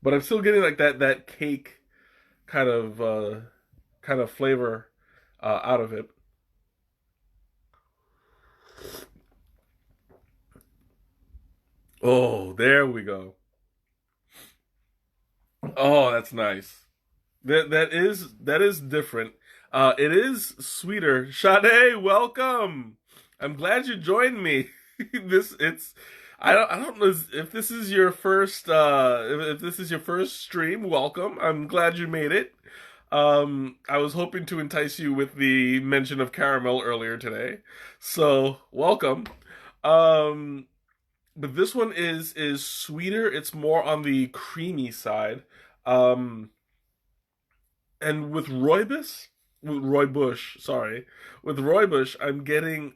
A: But I'm still getting like that cake kind of flavor out of it. Oh, there we go. Oh, that's nice. That is different. It is sweeter. Sade, welcome. I'm glad you joined me. this it's I don't know if this is your first if this is your first stream. Welcome. I'm glad you made it. I was hoping to entice you with the mention of caramel earlier today, so welcome. Um, but this one is sweeter. It's more on the creamy side. Um, and with Roy Bush, sorry, with Roy Bush, I'm getting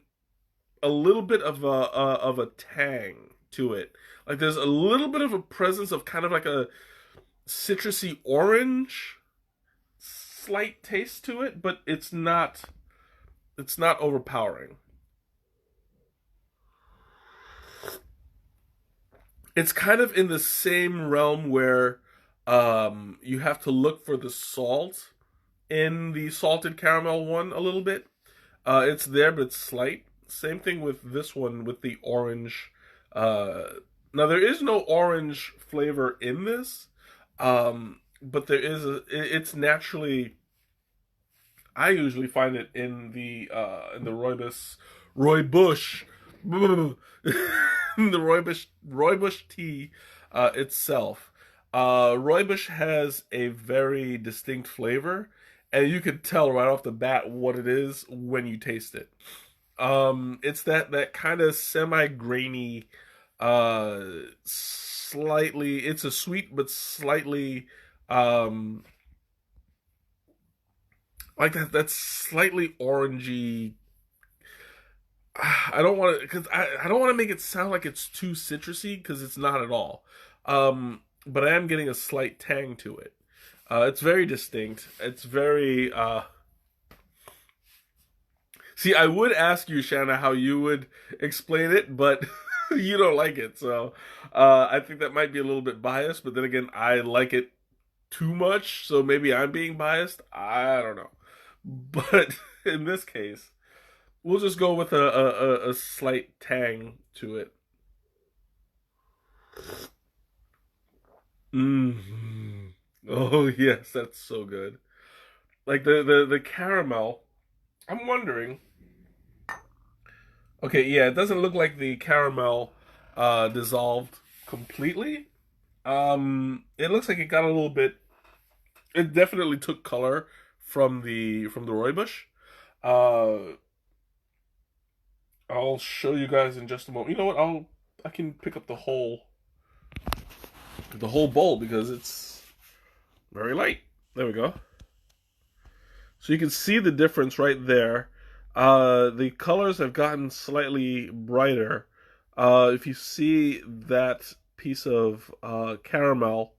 A: a little bit of a tang to it. Like there's a little bit of a presence of kind of like a citrusy orange slight taste to it, but it's not overpowering. It's kind of in the same realm where you have to look for the salt in the salted caramel one a little bit. It's there, but it's slight. Same thing with this one with the orange. Uh, Now there is no orange flavor in this, but there is it's naturally. I usually find it in the Roy Bush, the Roy Bush tea itself. Roy Bush has a very distinct flavor, and you can tell right off the bat what it is when you taste it. It's that kind of semi grainy, uh, slightly. It's a sweet but slightly like that slightly orangey. I don't want to because I don't want to make it sound like it's too citrusy because it's not at all. But I am getting a slight tang to it. It's very distinct. It's very see, I would ask you, Shanna, how you would explain it, but you don't like it, so I think that might be a little bit biased. But then again, I like it too much, so maybe I'm being biased. I don't know. But in this case, we'll just go with a slight tang to it. Mm. Oh yes, that's so good. Like the caramel. I'm wondering. Okay, yeah, it doesn't look like the caramel dissolved completely. It looks like it got a little bit. It definitely took color from the rooibos. Uh, I'll show you guys in just a moment. You know what? I can pick up the whole bowl because it's very light. There we go. So you can see the difference right there. The colors have gotten slightly brighter. If you see that piece of caramel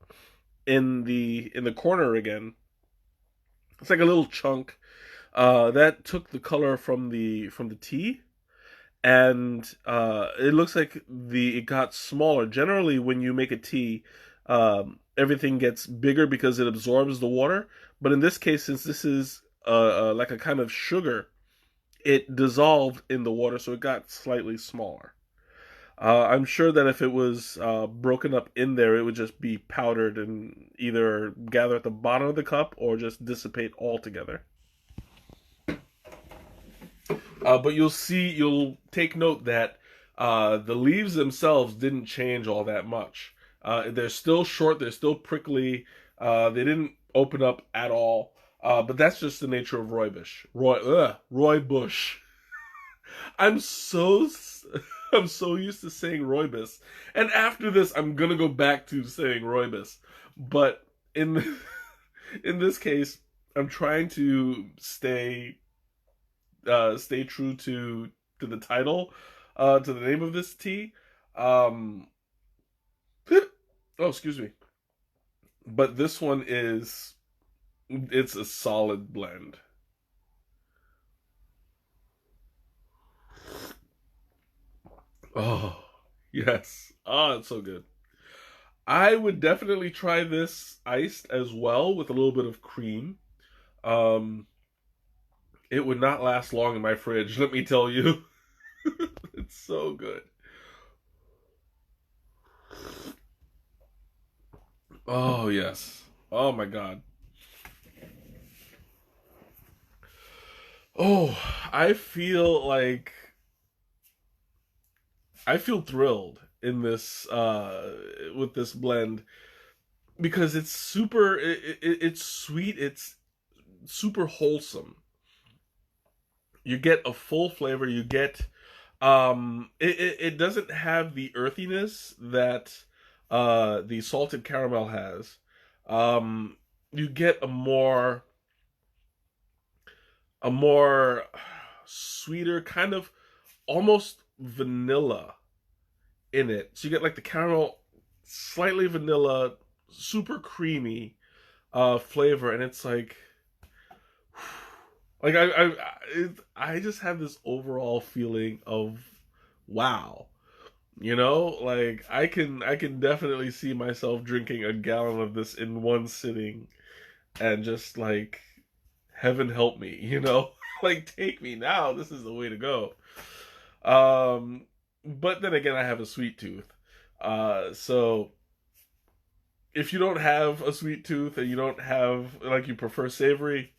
A: in the corner again, it's like a little chunk. That took the color from the tea, and it looks like it got smaller. Generally, when you make a tea, everything gets bigger because it absorbs the water. But in this case, since this is like a kind of sugar, it dissolved in the water, so it got slightly smaller. I'm sure that if it was broken up in there, it would just be powdered and either gather at the bottom of the cup or just dissipate altogether. But you'll take note that the leaves themselves didn't change all that much. They're still short, they're still prickly. They didn't open up at all. But that's just the nature of rooibos. Roy Bush. I'm so I'm so used to saying rooibos, and after this, I'm gonna go back to saying rooibos. But in this case, I'm trying to stay true to the title, to the name of this tea. Um, oh, excuse me. But this one it's a solid blend. Oh, yes. Oh, it's so good. I would definitely try this iced as well with a little bit of cream. Um, it would not last long in my fridge, let me tell you. It's so good. Oh yes. Oh my god. Oh, I feel like I feel thrilled in this with this blend because it's super it's sweet, it's super wholesome. You get a full flavor, you get it doesn't have the earthiness that the salted caramel has. Um you get a more sweeter kind of almost vanilla in it. So you get like the caramel, slightly vanilla, super creamy flavor, and it's like I just have this overall feeling of wow. You know, like I can definitely see myself drinking a gallon of this in one sitting and just like heaven help me, you know? Like take me now. This is the way to go. Um but then again I have a sweet tooth. So if you don't have a sweet tooth and you don't have like you prefer savory,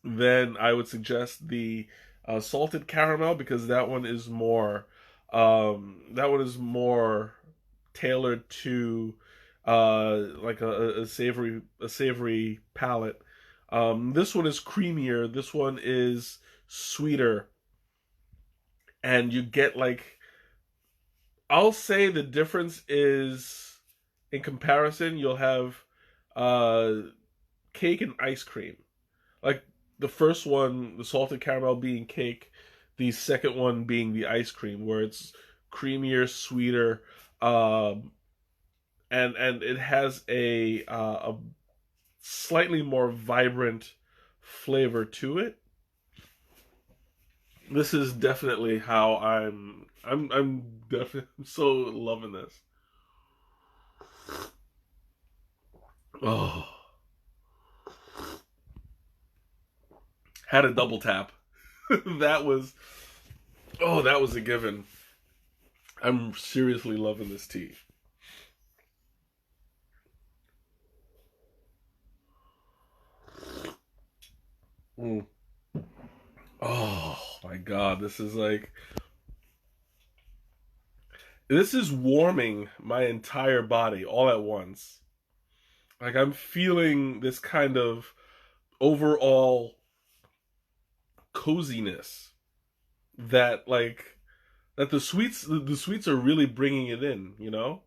A: then I would suggest the salted caramel because that one is more tailored to like a savory palate. This one is creamier. This one is sweeter, and you get like I'll say the difference is in comparison. You'll have uh, cake and ice cream. Like the first one, the salted caramel being cake, the second one being the ice cream, where it's creamier, sweeter, um, and it has a slightly more vibrant flavor to it. This is definitely how I'm definitely so loving this. Oh, had a double tap. that was that was a given. I'm seriously loving this tea. Mm. Oh my god, this is warming my entire body all at once. Like I'm feeling this kind of overall coziness that like that the sweets are really bringing it in, you know?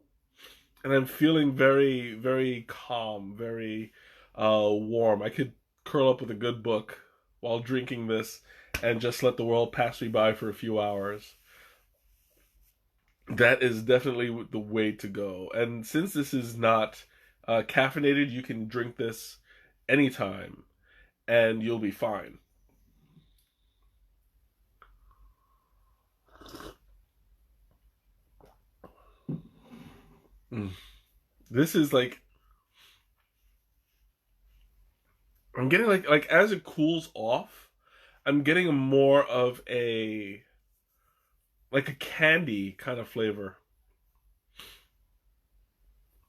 A: And I'm feeling very very calm, very warm. I could curl up with a good book while drinking this and just let the world pass me by for a few hours. That is definitely the way to go. And since this is not caffeinated, you can drink this anytime and you'll be fine. Mm. This is like I'm getting like as it cools off, I'm getting more of a like a candy kind of flavor.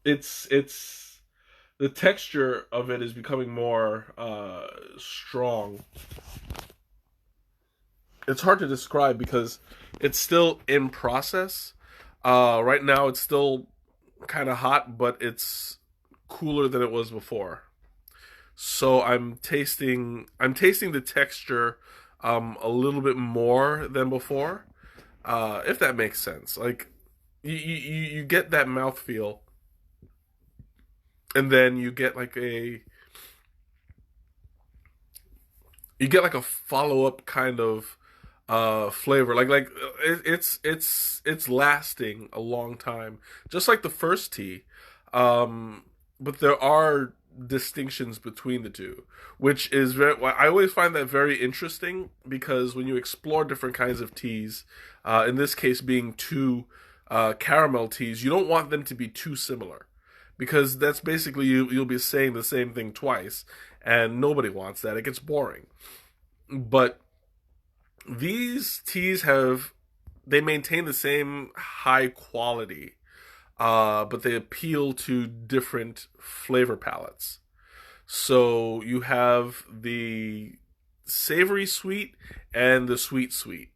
A: It's the texture of it is becoming more strong. It's hard to describe because it's still in process. Right now it's still kind of hot, but it's cooler than it was before. So I'm tasting the texture a little bit more than before. If that makes sense. Like you get that mouthfeel and then you get like a follow-up kind of flavor. It's lasting a long time. Just like the first tea. But there are distinctions between the two, which is very well, I always find that very interesting because when you explore different kinds of teas, in this case being two caramel teas, you don't want them to be too similar because that's basically you'll be saying the same thing twice and nobody wants that. It gets boring. But these teas have they maintain the same high quality but they appeal to different flavor palettes. So you have the savory sweet and the sweet sweet.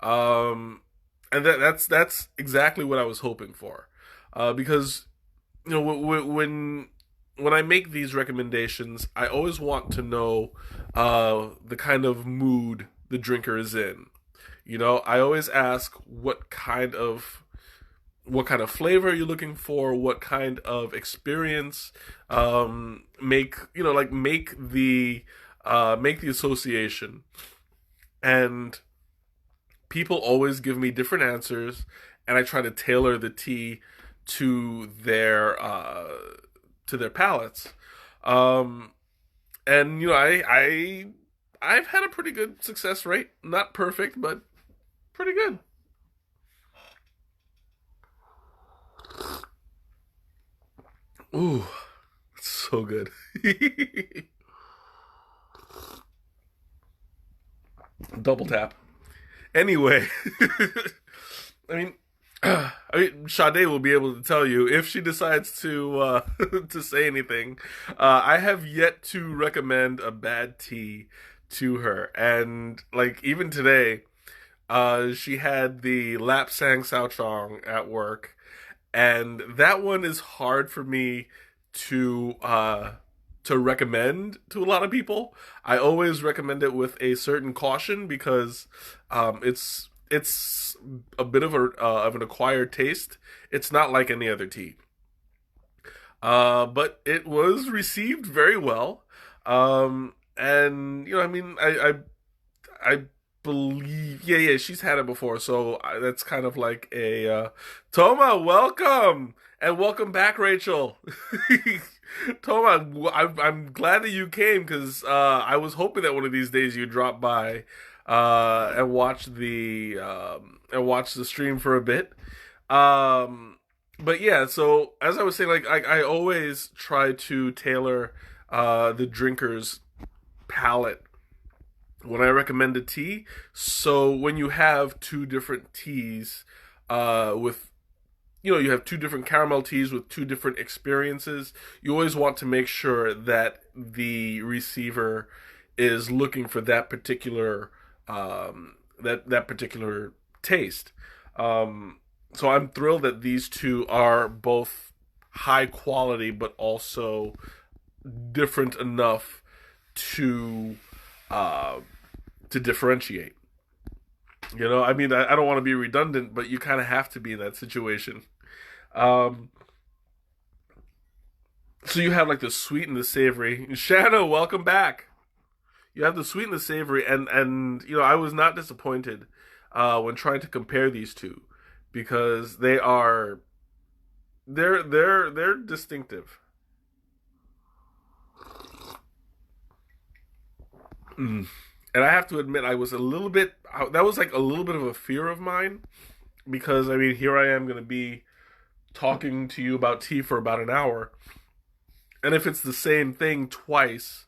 A: Um, and that's exactly what I was hoping for, because when I make these recommendations, I always want to know the kind of mood the drinker is in. I always ask what kind of flavor you're looking for, what kind of experience, make the association. And people always give me different answers, and I try to tailor the tea to their palates. Um, and I've had a pretty good success rate. Not perfect, but pretty good. Ooh, it's so good. Double tap. Anyway, I mean, Sade will be able to tell you if she decides to to say anything. I have yet to recommend a bad tea to her, and like even today, she had the Lap Sang Sao Chong at work, and that one is hard for me to recommend to a lot of people. I always recommend it with a certain caution because it's a bit of an acquired taste. It's not like any other tea, but it was received very well. And I mean, I believe, yeah, she's had it before, so that's kind of like a Toma, welcome and welcome back, Rachel. Toma, I'm glad that you came because I was hoping that one of these days you'd drop by and watch the stream for a bit. But yeah, so as I was saying, like I always try to tailor the drinker's palate when I recommend a tea. So when you have two different teas, with you have two different caramel teas with two different experiences, you always want to make sure that the receiver is looking for that particular taste. So I'm thrilled that these two are both high quality, but also different enough to uh, to differentiate. I mean, I don't want to be redundant, but you kind of have to be in that situation. Um, so you have like the sweet and the savory. Shanna, welcome back. You have the sweet and the savory, and I was not disappointed when trying to compare these two because they're distinctive. Mm. And I have to admit, I was a little bit. That was like a little bit of a fear of mine because I mean, here I am going to be talking to you about tea for about an hour, and if it's the same thing twice,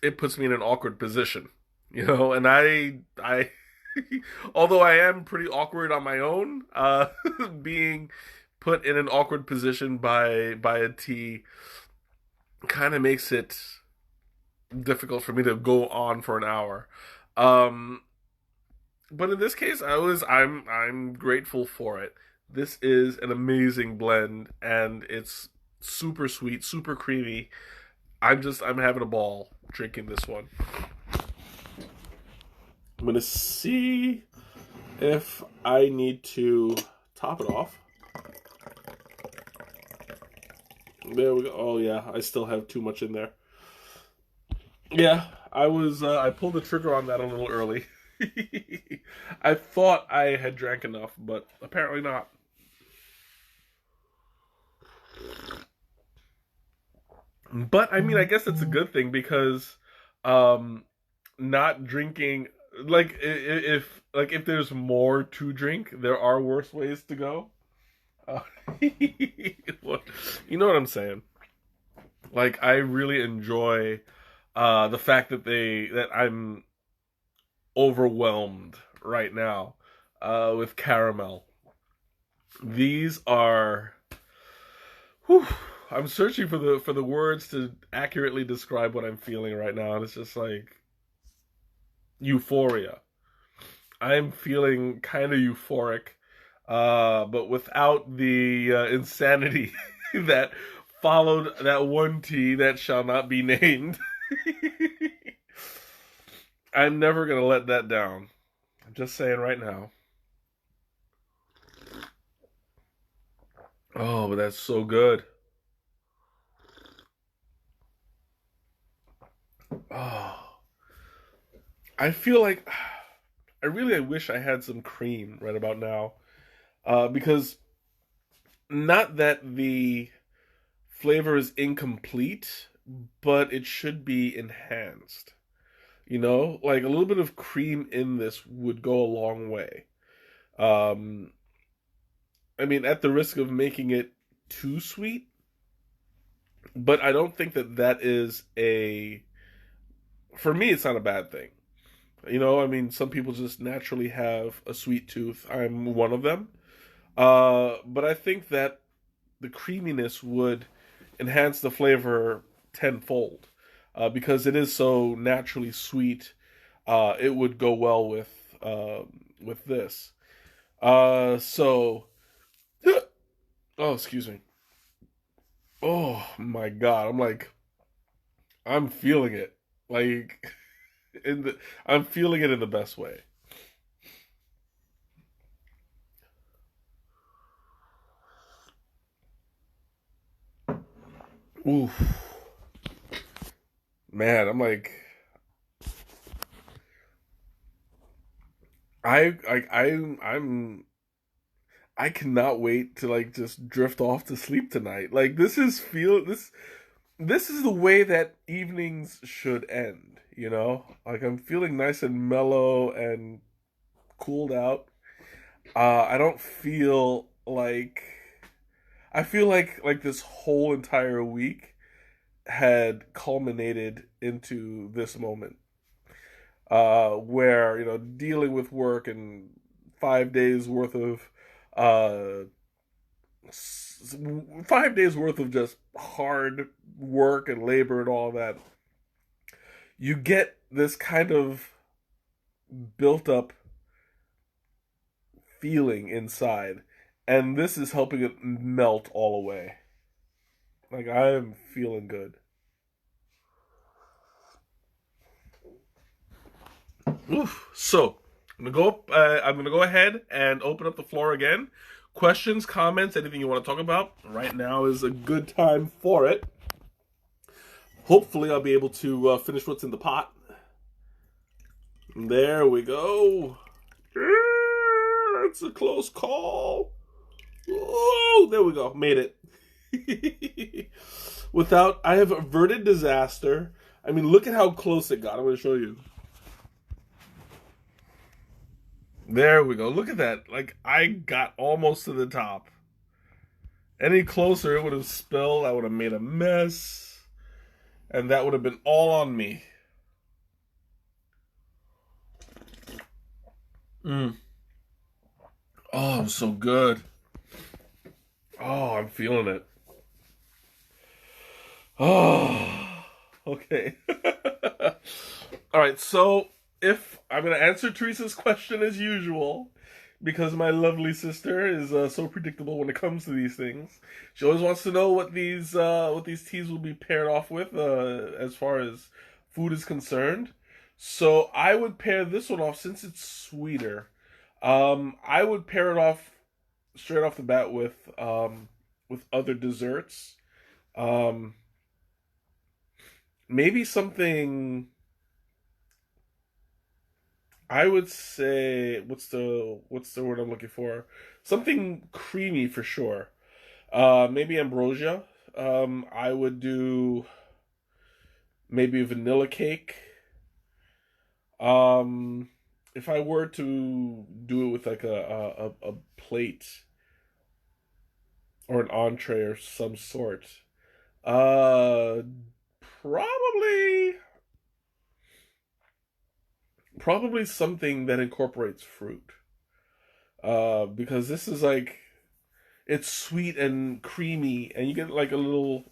A: it puts me in an awkward position, And I, although I am pretty awkward on my own, being put in an awkward position by a tea kind of makes it difficult for me to go on for an hour. Um, but in this case, I'm grateful for it. This is an amazing blend, and it's super sweet, super creamy. I'm having a ball drinking this one. I'm gonna see if I need to top it off. There we go. Oh yeah, I still have too much in there. Yeah, I pulled the trigger on that a little early. I thought I had drank enough, but apparently not. But I mean, I guess it's a good thing because um not drinking, like if there's more to drink, there are worse ways to go. Uh, what- you know what I'm saying? Like I really enjoy the fact that I'm overwhelmed right now with caramel. These are. Whew, I'm searching for the words to accurately describe what I'm feeling right now, and it's just like euphoria. I'm feeling kind of euphoric, but without the insanity that followed that one tea that shall not be named. I'm never gonna let that down. I'm just saying right now. Oh, but that's so good. Oh, I feel like I wish I had some cream right about now. Because not that the flavor is incomplete, but it should be enhanced. You know, like a little bit of cream in this would go a long way. Um, I mean, at the risk of making it too sweet, but I don't think that that is a. For me, it's not a bad thing. You know, I mean, some people just naturally have a sweet tooth. I'm one of them. But I think that the creaminess would enhance the flavor tenfold because it is so naturally sweet. It would go well with this. So, oh, excuse me. Oh my God, I'm feeling it. Like in the, I'm feeling it in the best way. Ooh, man, I'm I cannot wait to like just drift off to sleep tonight. Like this is the way that evenings should end, you know? Like I'm feeling nice and mellow and cooled out. I don't feel like I feel like this whole entire week had culminated into this moment. Where, you know, dealing with work and 5 days worth of uh 5 days worth of just hard work and labor and all that, you get this kind of built up feeling inside, and this is helping it melt all away. Like I am feeling good. Oof. So I'm gonna go ahead and open up the floor again. Questions, comments, anything you want to talk about? Right now is a good time for it. Hopefully, I'll be able to finish what's in the pot. There we go. It's a close call. Oh, there we go. Made it. I have averted disaster. I mean, look at how close it got. I'm going to show you. There we go. Look at that. Like, I got almost to the top. Any closer, it would have spilled. I would have made a mess. And that would have been all on me. Mm. Oh, so good. Oh, I'm feeling it. Oh, okay. All right, so if I'm going to answer Teresa's question as usual, because my lovely sister is so predictable when it comes to these things. She always wants to know what these teas will be paired off with as far as food is concerned. So I would pair this one off since it's sweeter. I would pair it off straight off the bat with other desserts. Um, maybe something I would say what's the word I'm looking for? Something creamy for sure. Maybe ambrosia. I would do maybe vanilla cake. If I were to do it with like a plate or an entree or some sort, uh, probably probably something that incorporates fruit. Because this is like it's sweet and creamy, and you get like a little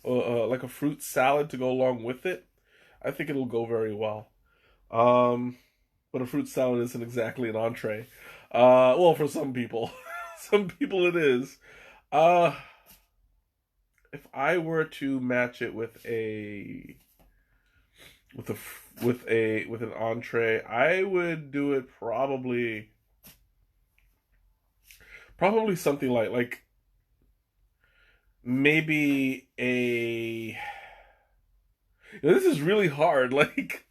A: like a fruit salad to go along with it. I think it'll go very well. Um, but a fruit salad isn't exactly an entree. Well, for some people, some people it is. Uh, if I were to match it with with an entree, I would do it probably something like maybe a. This is really hard. Like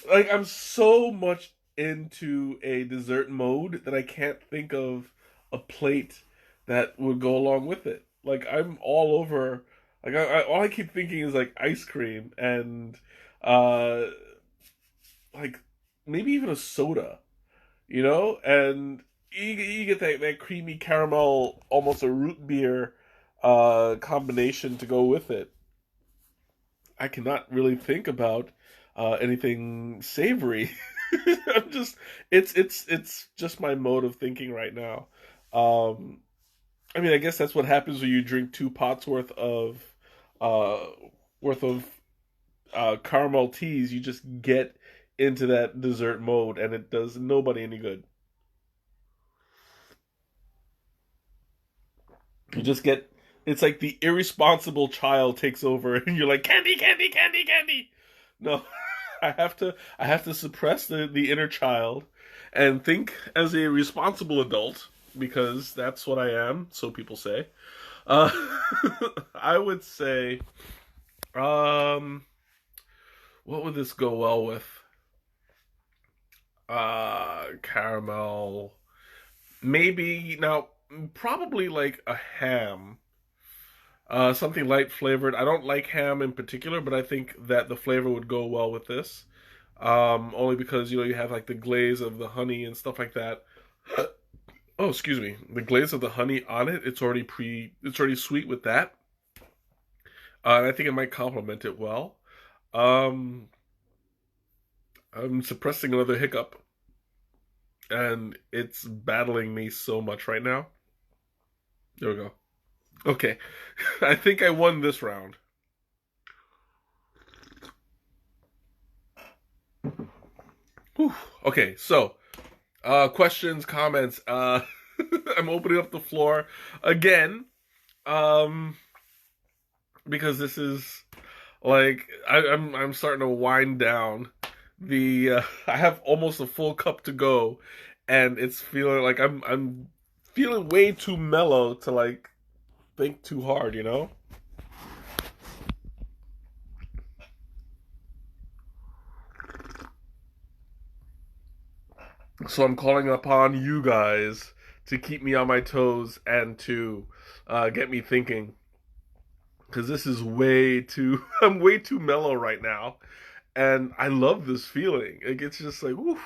A: I'm so much into a dessert mode that I can't think of a plate that would go along with it. Like I'm all over. Like all I keep thinking is like ice cream and uh like maybe even a soda, you know, and you get that creamy caramel, almost a root beer combination to go with it. I cannot really think about anything savory. I'm just it's just my mode of thinking right now. Um, I mean, I guess that's what happens when you drink two pots uh, worth of caramel teas. You just get into that dessert mode, and it does nobody any good. You just get it's like the irresponsible child takes over, and you're like candy, candy, candy, candy. No, I have to suppress the inner child and think as a responsible adult because that's what I am. So people say. Uh, I would say, um, what would this go well with? Caramel. Maybe now, probably like a ham. Something light flavored. I don't like ham in particular, but I think that the flavor would go well with this. Only because you know you have like the glaze of the honey and stuff like that. Oh, excuse me. The glaze of the honey on it, it's already sweet with that. And I think it might complement it well. Um, I'm suppressing another hiccup, and it's battling me so much right now. There we go. Okay, I think I won this round. Whew. Okay, so questions, comments. I'm opening up the floor again. Um, because this is like I'm starting to wind down. I have almost a full cup to go, and it's feeling like I'm feeling way too mellow to like think too hard, you know. So I'm calling upon you guys to keep me on my toes and to get me thinking because this is way too I'm way too mellow right now, and I love this feeling. Like it's just like, woof,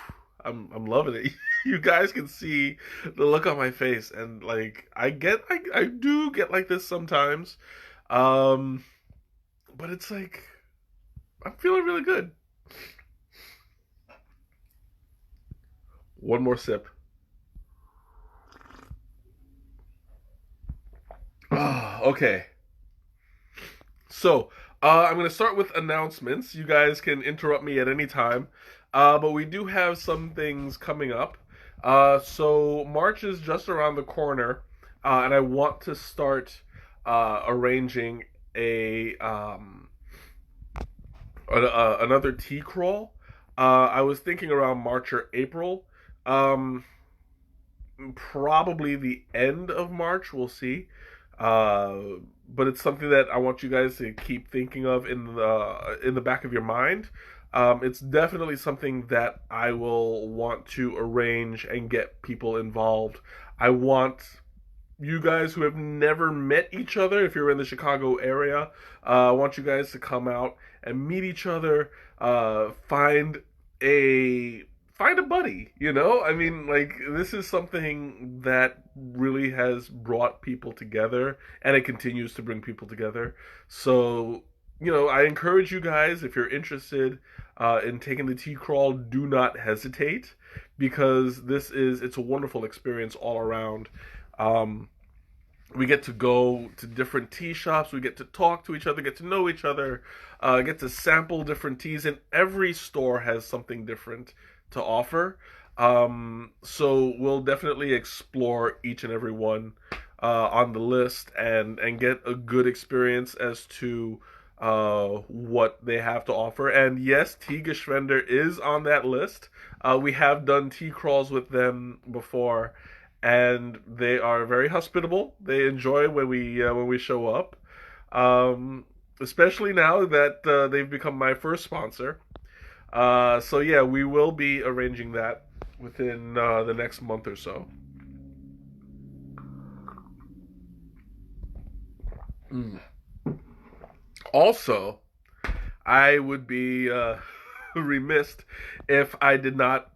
A: I'm loving it. You guys can see the look on my face, and like I do get like this sometimes, um, but it's like I'm feeling really good. One more sip. Oh, okay. So, I'm going to start with announcements. You guys can interrupt me at any time. But we do have some things coming up. So, March is just around the corner, and I want to start arranging another tea crawl. I was thinking around March or April. Um, Probably the end of March. We'll see. Uh, but it's something that I want you guys to keep thinking of in the back of your mind. It's definitely something that I will want to arrange and get people involved. I want you guys who have never met each other, if you're in the Chicago area, I want you guys to come out and meet each other. A find a buddy. You know, I mean, like this is something that really has brought people together, and it continues to bring people together. So, you know, I encourage you guys if you're interested in taking the tea crawl, do not hesitate because it's a wonderful experience all around. Um, We get to go to different tea shops. We get to talk to each other, get to know each other, get to sample different teas. And every store has something different to offer. So we'll definitely explore each and every one on the list and get a good experience as to what they have to offer. And yes, Tea Geschwender is on that list. We have done tea crawls with them before, and they are very hospitable. They enjoy when we show up, especially now that they've become my first sponsor. So yeah, we will be arranging that within the next month or so. Mm. Also, I would be remiss if I did not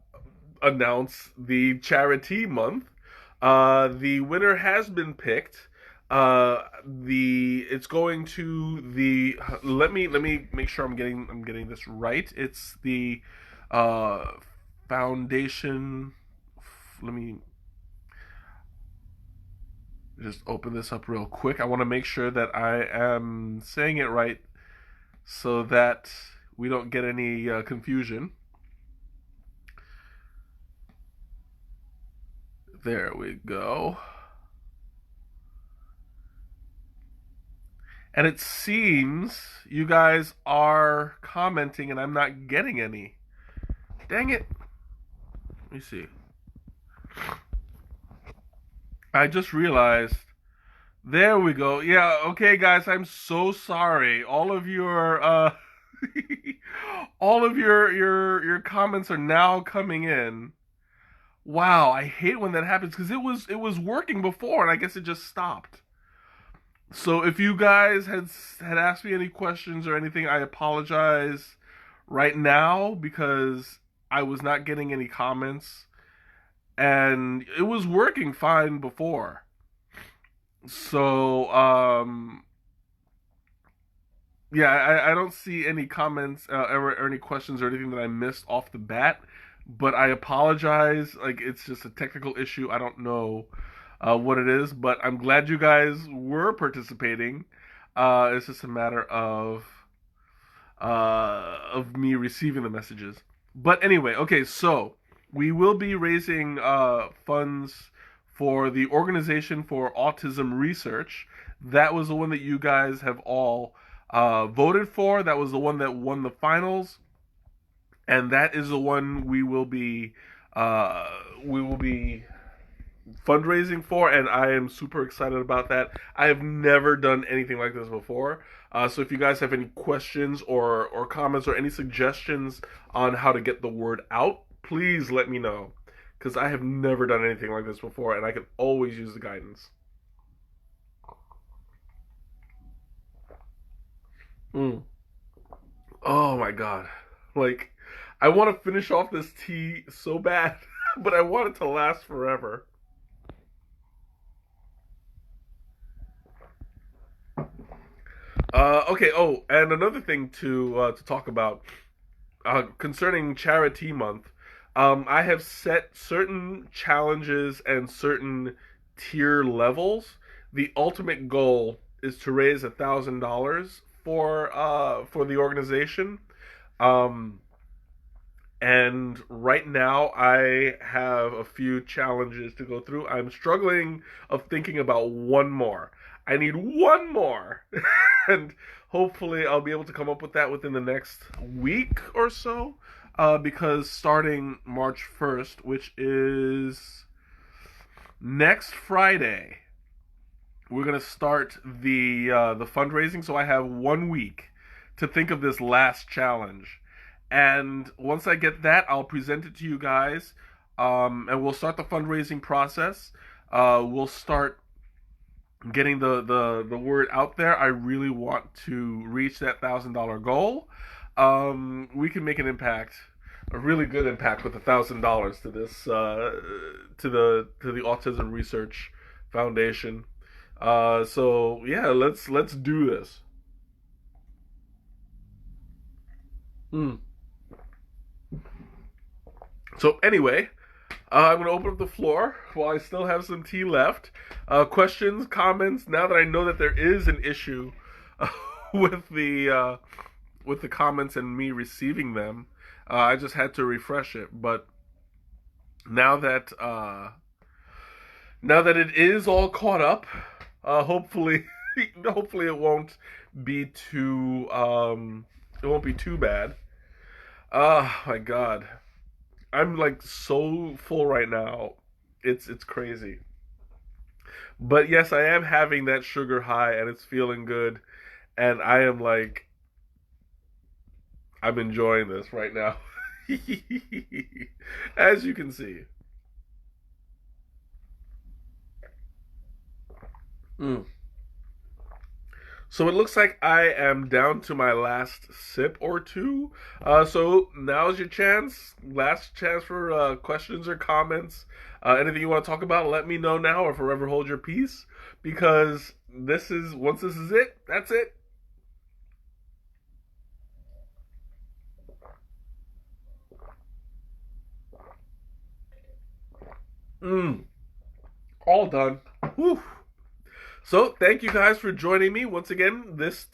A: announce the charity month. The winner has been picked. The It's going to the let me make sure I'm getting this right. It's the uh, foundation. Let me just open this up real quick. I want to make sure that I am saying it right so that we don't get any confusion. There we go. And it seems you guys are commenting and I'm not getting any. Dang it. Let me see. I just realized. There we go. Yeah, okay guys, I'm so sorry. All of your all of your comments are now coming in. Wow, I hate when that happens because it was working before and I guess it just stopped. So if you guys had asked me any questions or anything, I apologize right now because I was not getting any comments and it was working fine before. So yeah, I don't see any comments or any questions or anything that I missed off the bat, but I apologize. Like it's just a technical issue. I don't know what it is, but I'm glad you guys were participating. It's just a matter of me receiving the messages. But anyway, okay, so we will be raising funds for the Organization for Autism Research. That was the one that you guys have all voted for. That was the one that won the finals, and that is the one uh, we will be fundraising for, and I am super excited about that. I have never done anything like this before. So if you guys have any questions or comments or any suggestions on how to get the word out, please let me know. Because I have never done anything like this before, and I can always use the guidance. Mm. Oh my god. Like, I want to finish off this tea so bad, but I want it to last forever. Okay. Oh, and another thing to talk about concerning Charity Month. I have set certain challenges and certain tier levels. The ultimate goal is to raise $1,000 for the organization. Um, and right now I have a few challenges to go through. I'm struggling of thinking about one more. I need one more, and hopefully I'll be able to come up with that within the next week or so. Because starting March 1st, which is next Friday, we're gonna start the fundraising. So I have 1 week to think of this last challenge, and once I get that, I'll present it to you guys, and we'll start the fundraising process. We'll start getting the word out there. I really want to reach that $1,000 goal. We can make an impact, a really good impact, with $1,000 to this to the Autism Research Foundation. So yeah, let's do this. Mm. So anyway, I'm going to open up the floor while I still have some tea left. Questions, comments. Now that I know that there is an issue uh, with the comments and me receiving them, I just had to refresh it. But now that now that it is all caught up, hopefully, hopefully it won't be too bad. Oh my god, I'm like so full right now. It's crazy. But yes, I am having that sugar high, and it's feeling good, and I am like I'm enjoying this right now, as you can see. Mm. So it looks like I am down to my last sip or two. So now's your chance. Last chance for questions or comments. Anything you want to talk about, let me know now or forever hold your peace. Because once this is it, that's it. Mm, all done. Whew. So thank you guys for joining me once again. This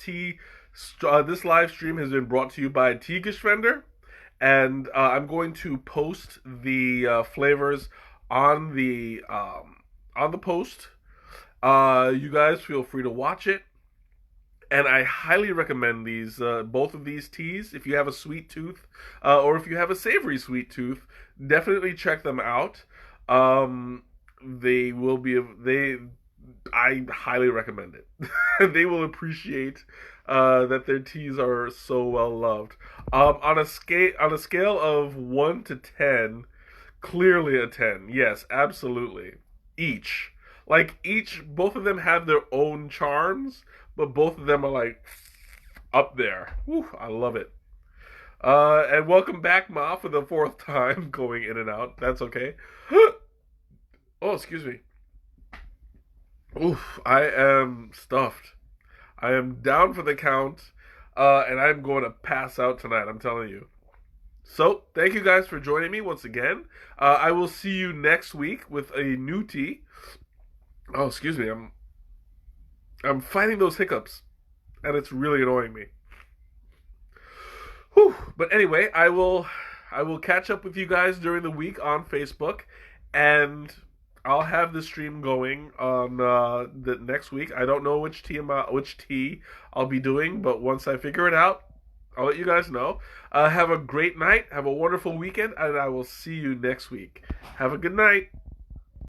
A: live stream has been brought to you by Tea Geschwender, and I'm going to post the flavors on the post. You guys feel free to watch it, and I highly recommend these both of these teas. If you have a sweet tooth, or if you have a savory sweet tooth, definitely check them out. Um, they will be they I highly recommend it. They will appreciate that their teas are so well loved. On a scale of 1 to 10, clearly a 10. Yes, absolutely. Each, both of them have their own charms, but both of them are like up there. Whew, I love it. And welcome back, Ma, for the fourth time going in and out. That's okay. Oh, excuse me. Oof, I am stuffed. I am down for the count, and I'm going to pass out tonight. I'm telling you. So, thank you guys for joining me once again. I will see you next week with a new tea. Oh, excuse me. I'm fighting those hiccups, and it's really annoying me. Whew. But anyway, I will catch up with you guys during the week on Facebook, and I'll have the stream going on the next week. I don't know which tea I'll be doing, but once I figure it out, I'll let you guys know. Have a great night. Have a wonderful weekend, and I will see you next week. Have a good night.